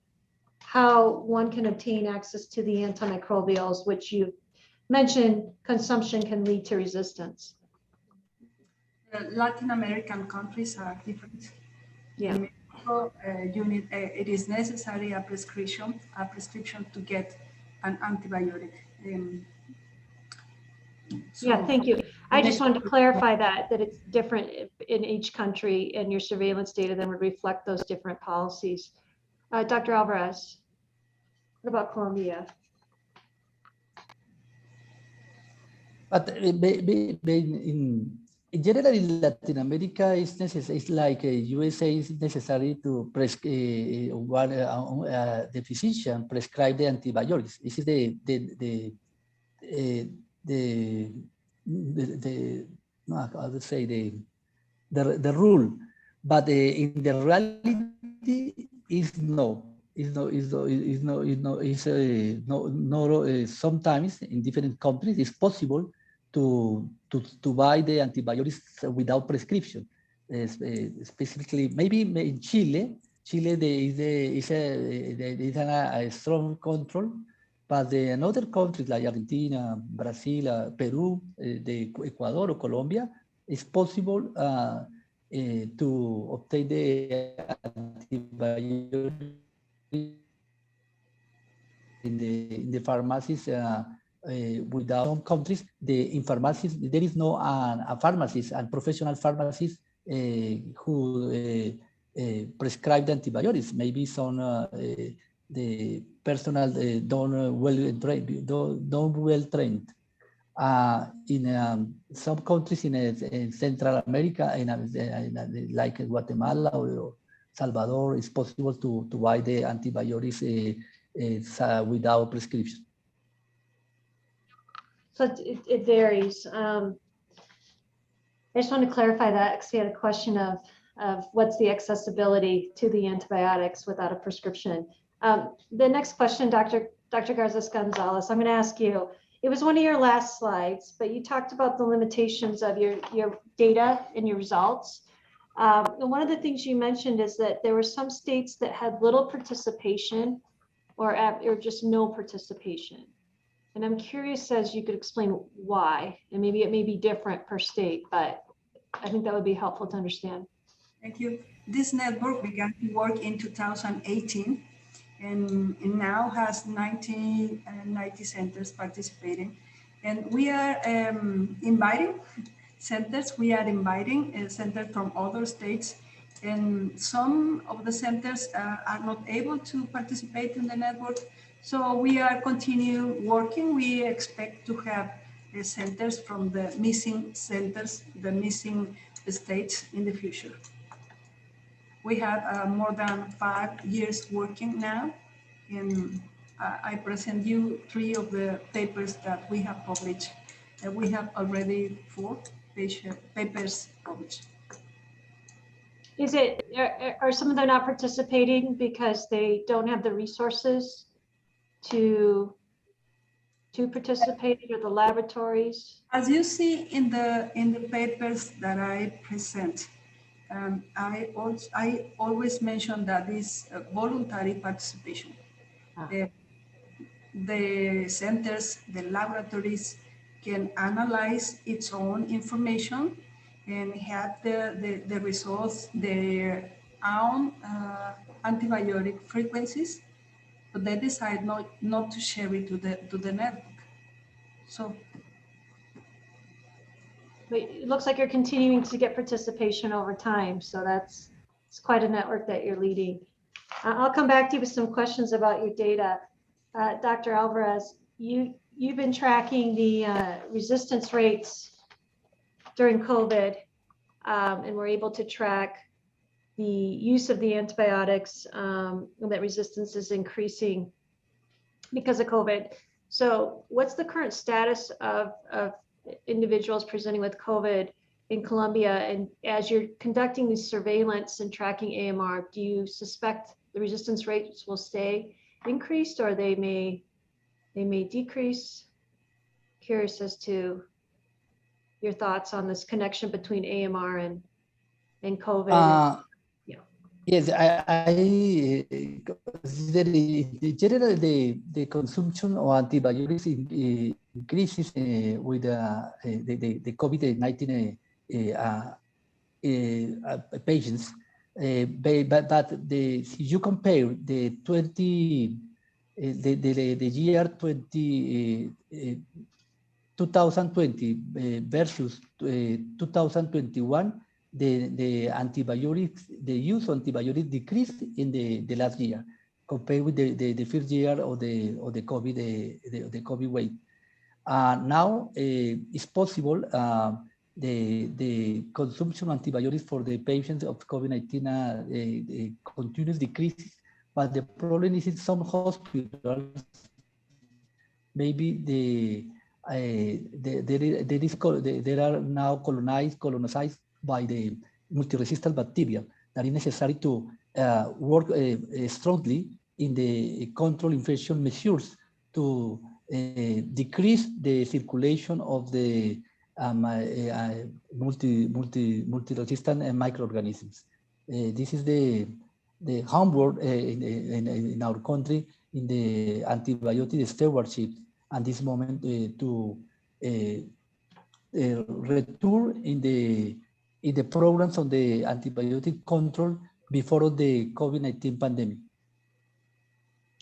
how one can obtain access to the antimicrobials, which you mentioned consumption can lead to resistance. Latin American countries are different. Yeah. In Mexico, it is necessary a prescription to get an antibiotic. Yeah, thank you. I just wanted to clarify that it's different in each country, and your surveillance data then would reflect those different policies. Dr. Alvarez, what about Colombia? But in general, in Latin America, it's necessary. It's like USA is necessary to prescribe the physician prescribe the antibiotics. This is I would say the rule, but in the reality is no. Sometimes in different countries it's possible to buy the antibiotics without prescription. Specifically, maybe in Chile there is a strong control, but in other countries like Argentina, Brazil, Peru, Ecuador, or Colombia, it's possible to obtain the antibiotics in the pharmacies. Without some countries, in pharmacies, there is no a pharmacist and professional pharmacists who prescribe the antibiotics. Maybe some the personnel don't well trained. In some countries in Central America, like Guatemala or Salvador, it's possible to buy the antibiotics without prescription. So it varies. I just want to clarify that because we had a question of what's the accessibility to the antibiotics without a prescription. The next question, Dr. Garza Gonzalez, I'm going to ask you, It was one of your last slides, but you talked about the limitations of your data and your results. And one of the things you mentioned is that there were some states that had little participation or just no participation. And I'm curious as you could explain why, and maybe it may be different per state, but I think that would be helpful to understand. Thank you. This network began to work in 2018 and now has 90 centers participating. And we are inviting centers. We are inviting centers from other states, and some of the centers are not able to participate in the network. So we are continue working. We expect to have centers from the missing centers, the missing states in the future. We have more than 5 years working now, and I present you 3 of the papers that we have published. We have already 4 papers published. Is it, are some of them not participating because they don't have the resources to participate, or the laboratories? As you see in the papers that I present, I always mention that this voluntary participation. The centers, the laboratories can analyze its own information and have the results, their own antibiotic frequencies, but they decide not to share it to the network. So. But it looks like you're continuing to get participation over time. So it's quite a network that you're leading. I'll come back to you with some questions about your data. Dr. Alvarez, you've been tracking the resistance rates during COVID, and we're able to track the use of the antibiotics, and that resistance is increasing because of COVID. So what's the current status of individuals presenting with COVID in Colombia? And as you're conducting this surveillance and tracking AMR, do you suspect the resistance rates will stay increased, or they may decrease? Curious as to your thoughts on this connection between AMR and COVID. Yes, I consider in general the consumption of antibiotics increases with the COVID-19 patients. But if you compare the year 2020 versus 2021, the antibiotics, the use of antibiotics decreased in the last year compared with the first year of the COVID wave. Now it's possible the consumption of antibiotics for the patients of COVID-19 continues decreases, but the problem is in some hospitals maybe there are now colonized by the multi-resistant bacteria that is necessary to work strongly in the control infection measures to decrease the circulation of the multi-resistant microorganisms. This is the homework in our country in the antibiotic stewardship at this moment to return in the programs on the antibiotic control before the COVID-19 pandemic.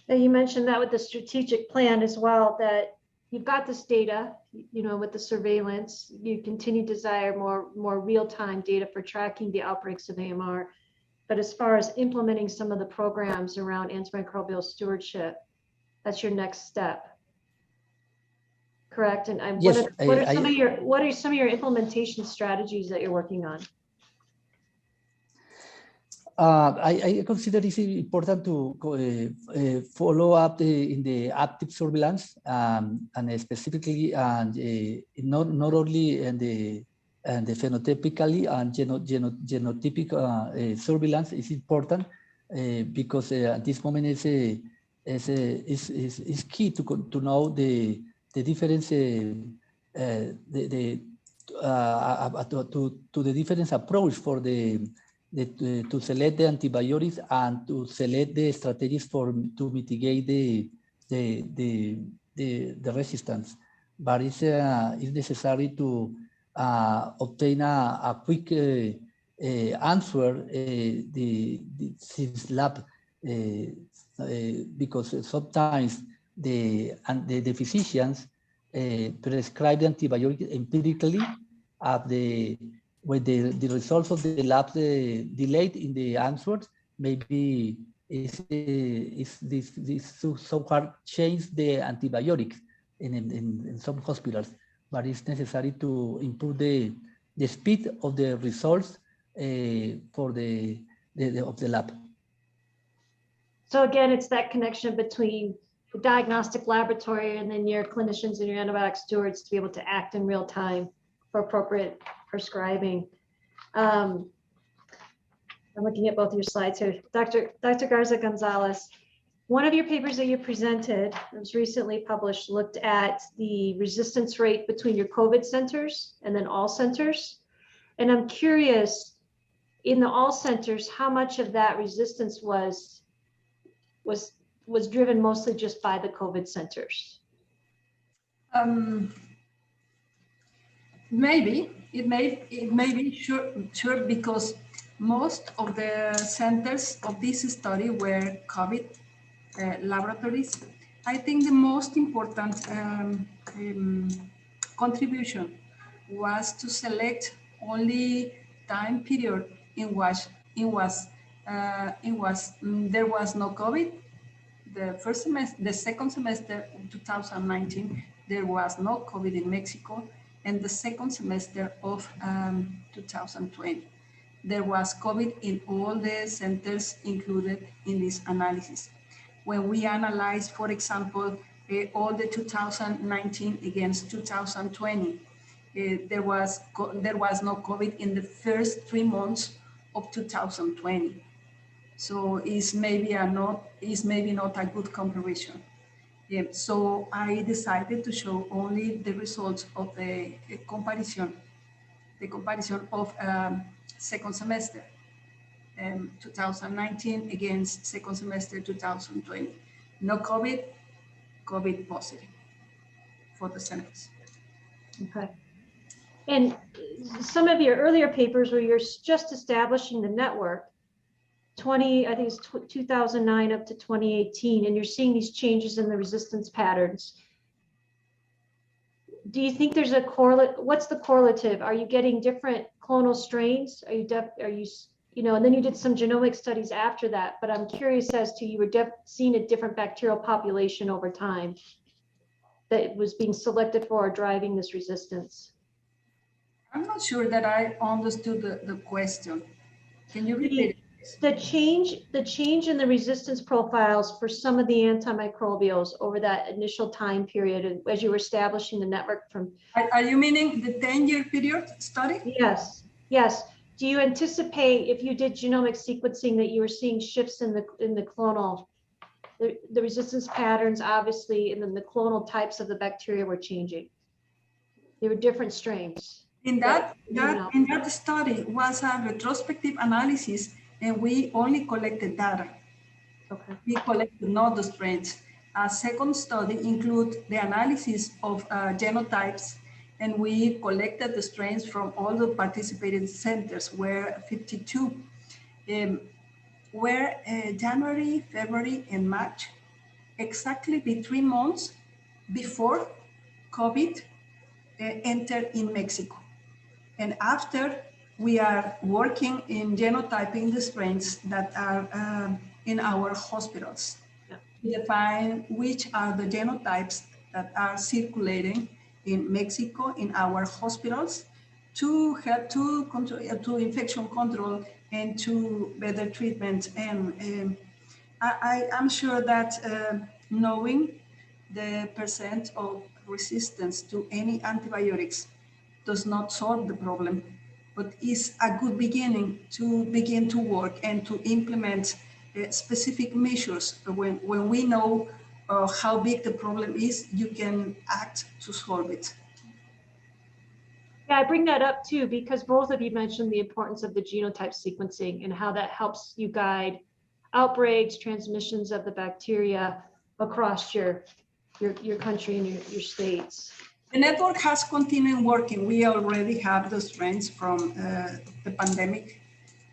And you mentioned that with the strategic plan as well, that you've got this data, with the surveillance, you continue to desire more real-time data for tracking the outbreaks of AMR. But as far as implementing some of the programs around antimicrobial stewardship, that's your next step. Correct? And yes, what are some of your implementation strategies that you're working on? I consider it's important to follow up in the active surveillance and specifically not only in the phenotypically and genotypic surveillance is important because at this moment is key to know the difference to the different approach for to select the antibiotics and to select the strategies to mitigate the resistance. But it's necessary to obtain a quick answer since lab because sometimes the physicians prescribe the antibiotic empirically when the results of the lab delayed in the answers, maybe this so hard change the antibiotics in some hospitals, but it's necessary to improve the speed of the results of the lab. So again, it's that connection between the diagnostic laboratory and then your clinicians and your antibiotic stewards to be able to act in real time for appropriate prescribing. I'm looking at both your slides here. Dr. Garza González, one of your papers that you presented, it was recently published, looked at the resistance rate between your COVID centers and then all centers. And I'm curious, in the all centers, how much of that resistance was driven mostly just by the COVID centers? Maybe it may be sure because most of the centers of this study were COVID laboratories. I think the most important contribution was to select only time period in which there was no COVID. The first semester, the second semester of 2019, there was no COVID in Mexico, and the second semester of 2020. There was COVID in all the centers included in this analysis. When we analyzed, for example, all the 2019 against 2020, there was no COVID in the first 3 months of 2020. So it's maybe not a good comparison. Yeah, so I decided to show only the results of the comparison of second semester 2019 against second semester 2020. No COVID, COVID positive for the centers. Okay. And some of your earlier papers where you're just establishing the network, I think it's 2009 up to 2018, and you're seeing these changes in the resistance patterns. Do you think there's a correlate? What's the correlative? Are you getting different clonal strains? Are you and then you did some genomic studies after that, but I'm curious as to you were seeing a different bacterial population over time that was being selected for or driving this resistance. I'm not sure that I understood the question. Can you repeat it? The change in the resistance profiles for some of the antimicrobials over that initial time period as you were establishing the network from. Are you meaning the 10-year period study? Yes, yes. Do you anticipate if you did genomic sequencing that you were seeing shifts in the clonal, the resistance patterns obviously, and then the clonal types of the bacteria were changing? There were different strains. In that study was a retrospective analysis, and we only collected data. Okay. We collected not the strains. A second study includes the analysis of genotypes, and we collected the strains from all the participating centers, where 52 were January, February, and March, exactly the 3 months before COVID entered in Mexico. And after, we are working in genotyping the strains that are in our hospitals. Yeah. To define which are the genotypes that are circulating in Mexico in our hospitals to help to infection control and to better treatment. And I am sure that knowing the percent of resistance to any antibiotics does not solve the problem, but is a good beginning to begin to work and to implement specific measures when we know how big the problem is, you can act to solve it. Yeah, I bring that up too, because both of you mentioned the importance of the genotype sequencing and how that helps you guide outbreaks, transmissions of the bacteria across your country and your states. The network has continued working. We already have the strains from the pandemic,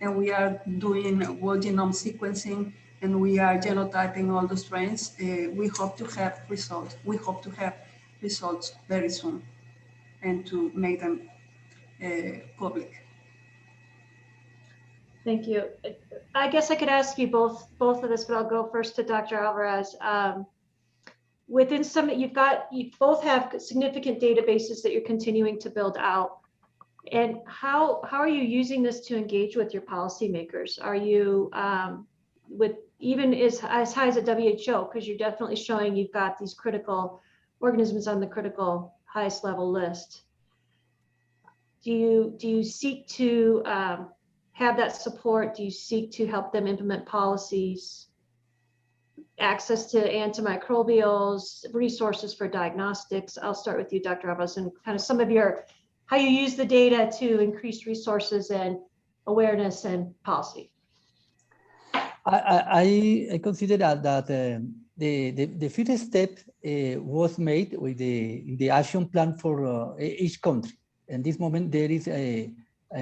and we are doing whole genome sequencing, and we are genotyping all the strains. We hope to have results. We hope to have results very soon, and to make them public. Thank you. I guess I could ask you both of this, but I'll go first to Dr. Alvarez. Within some, you both have significant databases that you're continuing to build out. And how are you using this to engage with your policymakers? Are you with even as high as a WHO, because you're definitely showing you've got these critical organisms on the critical highest level list. Do you seek to have that support? Do you seek to help them implement policies, access to antimicrobials, resources for diagnostics? I'll start with you, Dr. Alvarez, and kind of some of how you use the data to increase resources and awareness and policy. I consider that the first step was made with the action plan for each country. In this moment, there is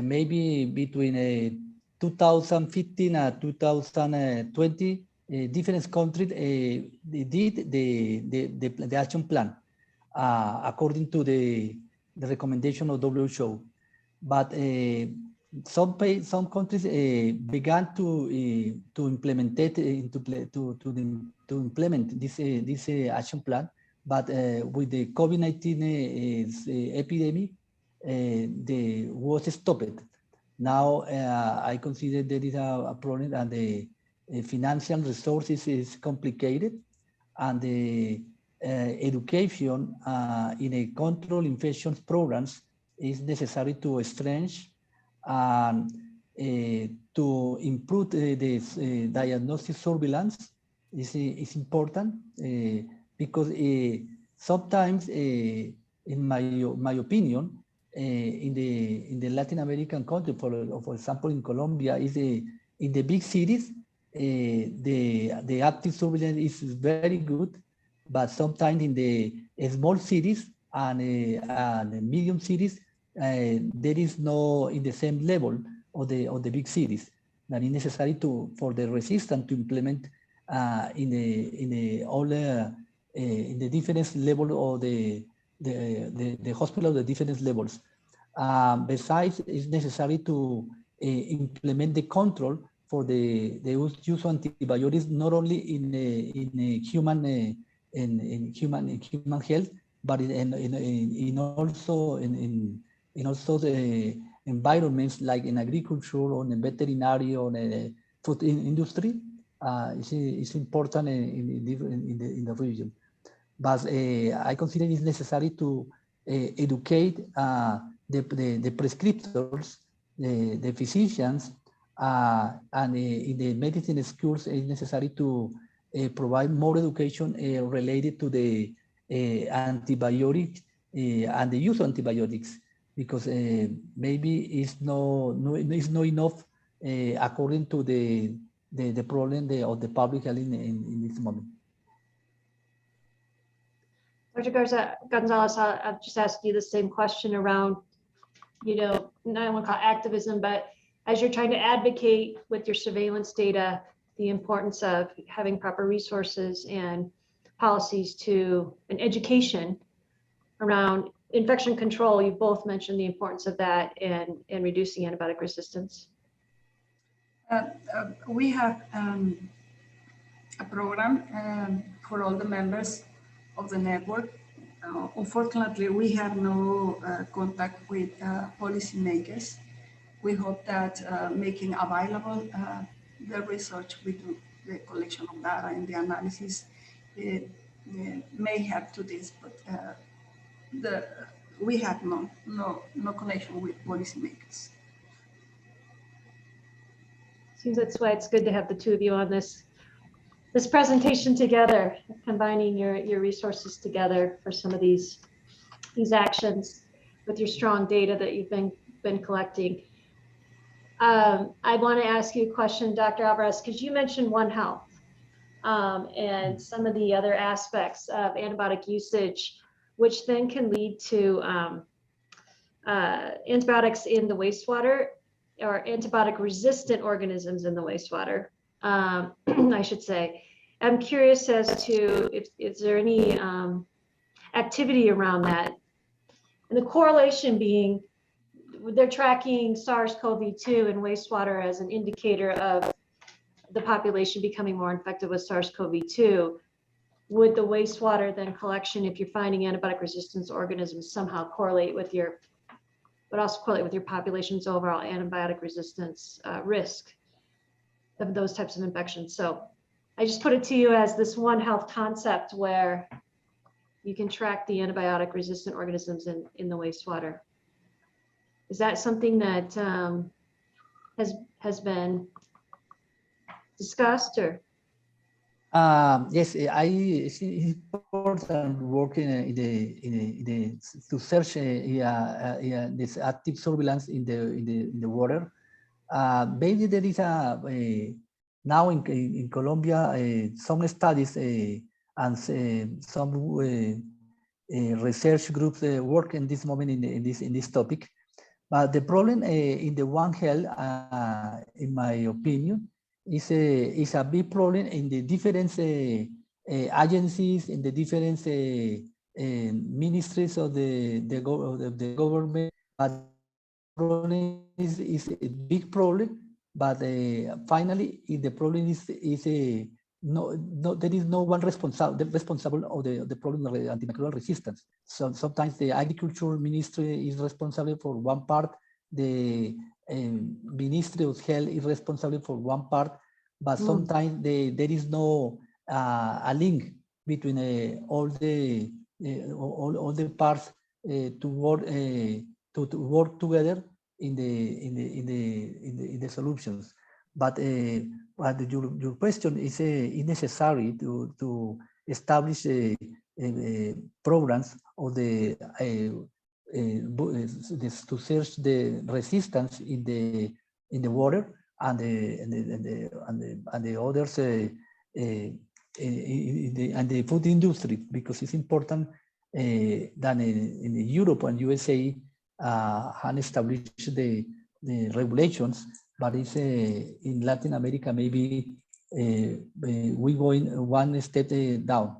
maybe between 2015 and 2020, different countries did the action plan according to the recommendation of WHO. But some countries began to implement this action plan, but with the COVID-19 epidemic, was stopped. Now I consider there is a problem, and the financial resources is complicated, and the education in a control infections programs is necessary to strengthen and to improve this diagnostic surveillance is important because sometimes, in my opinion, in the Latin American country, for example, in Colombia, in the big cities, the active surveillance is very good, but sometimes in the small cities and medium cities, there is no in the same level of the big cities. That is necessary for the resistance to implement in the different level of the hospital, the different levels. Besides, it's necessary to implement the control for the use of antibiotics, not only in human health, but in also the environments like in agriculture or in veterinary or in food industry. It's important in the region. But I consider it's necessary to educate the prescriptors, the physicians, and in the medicine schools, it's necessary to provide more education related to the antibiotics and the use of antibiotics, because maybe it's not enough according to the problem of the public health in this moment. Dr. Garza, González, I'll just ask you the same question around, not I want to call it activism, but as you're trying to advocate with your surveillance data, the importance of having proper resources and policies and education around infection control. You both mentioned the importance of that and reducing antibiotic resistance. We have a program for all the members of the network. Unfortunately, we have no contact with policymakers. We hope that making available the research we do, the collection of data and the analysis, may help to this, but we have no connection with policymakers. Seems that's why it's good to have the two of you on this. this presentation together, combining your resources together for some of these actions with your strong data that you've been collecting. I want to ask you a question, Dr. Alvarez, because you mentioned One Health and some of the other aspects of antibiotic usage, which then can lead to antibiotics in the wastewater or antibiotic resistant organisms in the wastewater, I should say. I'm curious as to if is there any activity around that, and the correlation being they're tracking SARS-CoV-2 in wastewater as an indicator of the population becoming more infected with SARS-CoV-2. Would the wastewater then collection, if you're finding antibiotic resistance organisms, somehow correlate with your, but also correlate with your population's overall antibiotic resistance risk of those types of infections? So I just put it to you as this One Health concept where you can track the antibiotic resistant organisms in the wastewater. Is that something that has been discussed or? Yes, it's important working to search this active surveillance in the water. Maybe there is now in Colombia some studies and some research groups work in this moment in this topic. But the problem in the One Health, in my opinion, is a big problem in the different agencies, in the different ministries of the government. But the problem is a big problem. But finally, the problem is no, there is no one responsible of the problem of antimicrobial resistance. So sometimes the agriculture ministry is responsible for one part, the Ministry of Health is responsible for one part, but sometimes there is no a link between all the parts to work together in the solutions. But your question is necessary to establish programs of to search the resistance in the water and the others and the food industry, because it's important that in Europe and USA have established the regulations, but it's in Latin America maybe we going one step down.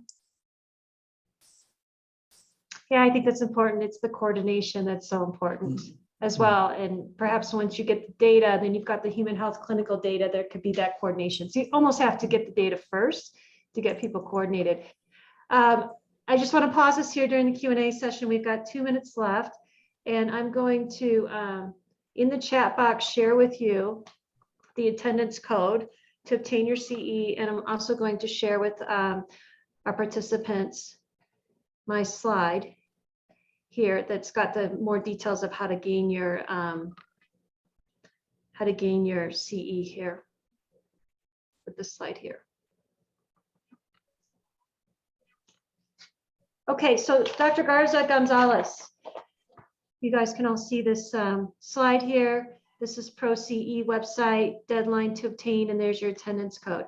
Yeah, I think that's important. It's the coordination that's so important as well. And perhaps once you get the data, then you've got the human health clinical data, there could be that coordination. So you almost have to get the data first to get people coordinated. I just want to pause us here during the Q&A session. We've got 2 minutes left, and I'm going to, in the chat box, share with you the attendance code to obtain your CE. And I'm also going to share with our participants my slide here that's got the more details of how to gain your CE here with this slide here. Okay, so Dr. Garza, González, you guys can all see this slide here. This is ProCE website, deadline to obtain, and there's your attendance code.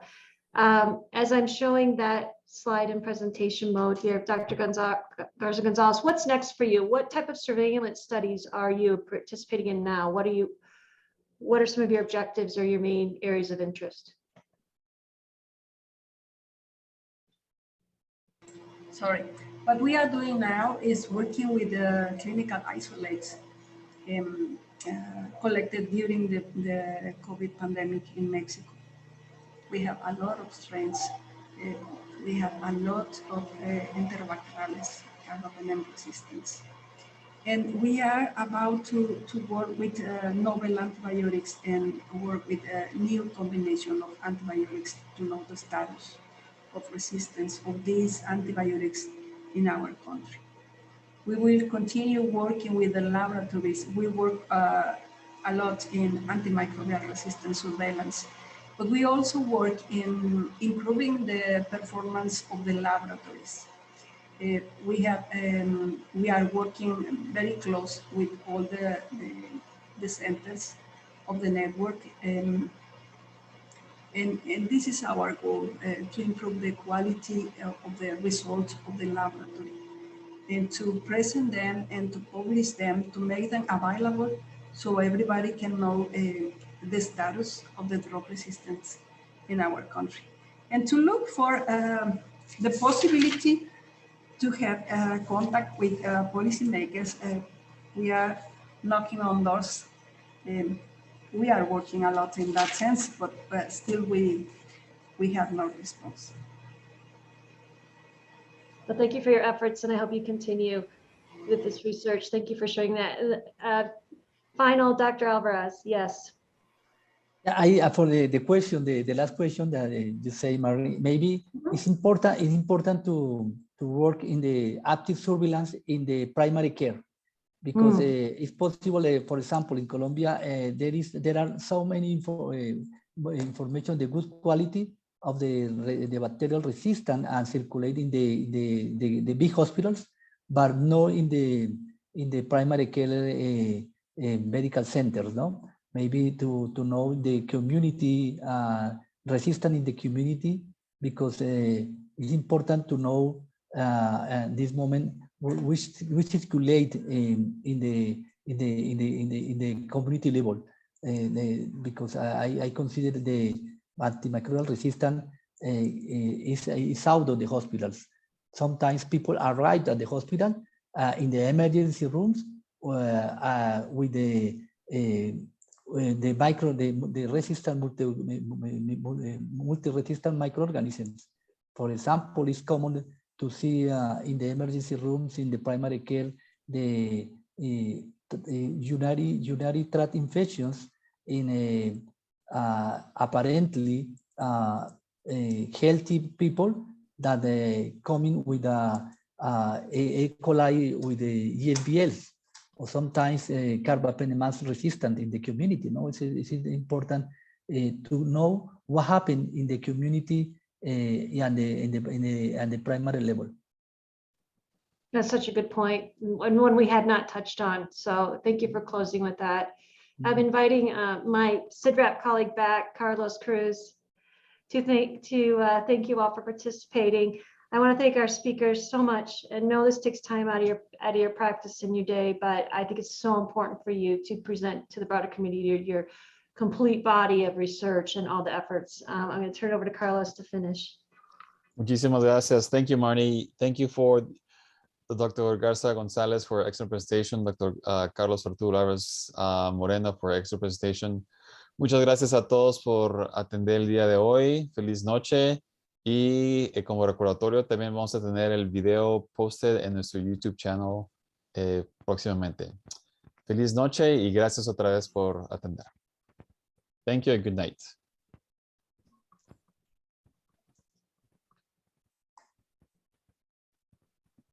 As I'm showing that slide in presentation mode here, Dr. Garza González, what's next for you? What type of surveillance studies are you participating in now? What are some of your objectives or your main areas of interest? Sorry, what we are doing now is working with the clinical isolates collected during the COVID pandemic in Mexico. We have a lot of strains. We have a lot of enterobacterales, carbapenem resistance. And we are about to work with novel antibiotics and work with a new combination of antibiotics to know the status of resistance of these antibiotics in our country. We will continue working with the laboratories. We work a lot in antimicrobial resistance surveillance but we also work in improving the performance of the laboratories. We are working very close with all the centers of the network, and this is our goal, to improve the quality of the results of the laboratory, and to present them and to publish them, to make them available so everybody can know the status of the drug resistance in our country. And to look for the possibility to have contact with policymakers. We are knocking on doors. We are working a lot in that sense, but still we have no response. Well, thank you for your efforts, and I hope you continue with this research. Thank you for sharing that. Final, Dr. Alvarez, yes. Yeah, for the question, the last question that you say, Marnie, maybe it's important to work in the active surveillance in the primary care, because it's possible, for example, in Colombia, there are so many information, the good quality of the bacterial resistance and circulating the big hospitals, but not in the primary care medical centers, no? Maybe to know the community, resistance in the community, because it's important to know at this moment which circulate in the community level, because I consider the antimicrobial resistance is out of the hospitals. Sometimes people arrive at the hospital in the emergency rooms with the resistant multi-resistant microorganisms. For example, it's common to see in the emergency rooms in the primary care the urinary tract infections in apparently healthy people that coming with E. coli with the ESBLs, or sometimes carbapenemase resistant in the community. No, it's important to know what happened in the community and the primary level. That's such a good point, and one we had not touched on. So thank you for closing with that. I'm inviting my CIDRAP colleague back, Carlos Cruz, to thank you all for participating. I want to thank our speakers so much, and know this takes time out of your practice and your day, but I think it's so important for you to present to the broader community your complete body of research and all the efforts. I'm going to turn it over to Carlos to finish. Muchísimas gracias. Thank you, Marnie. Thank you for the Dr. Garza González for excellent presentation, Dr. Carlos Arturo Álvarez Moreno for excellent presentation. Muchas gracias a todos por atender el día de hoy. Feliz noche. Y como recordatorio, también vamos a tener el video posted en nuestro YouTube channel próximamente. Feliz noche y gracias otra vez por atender. Thank you and good night.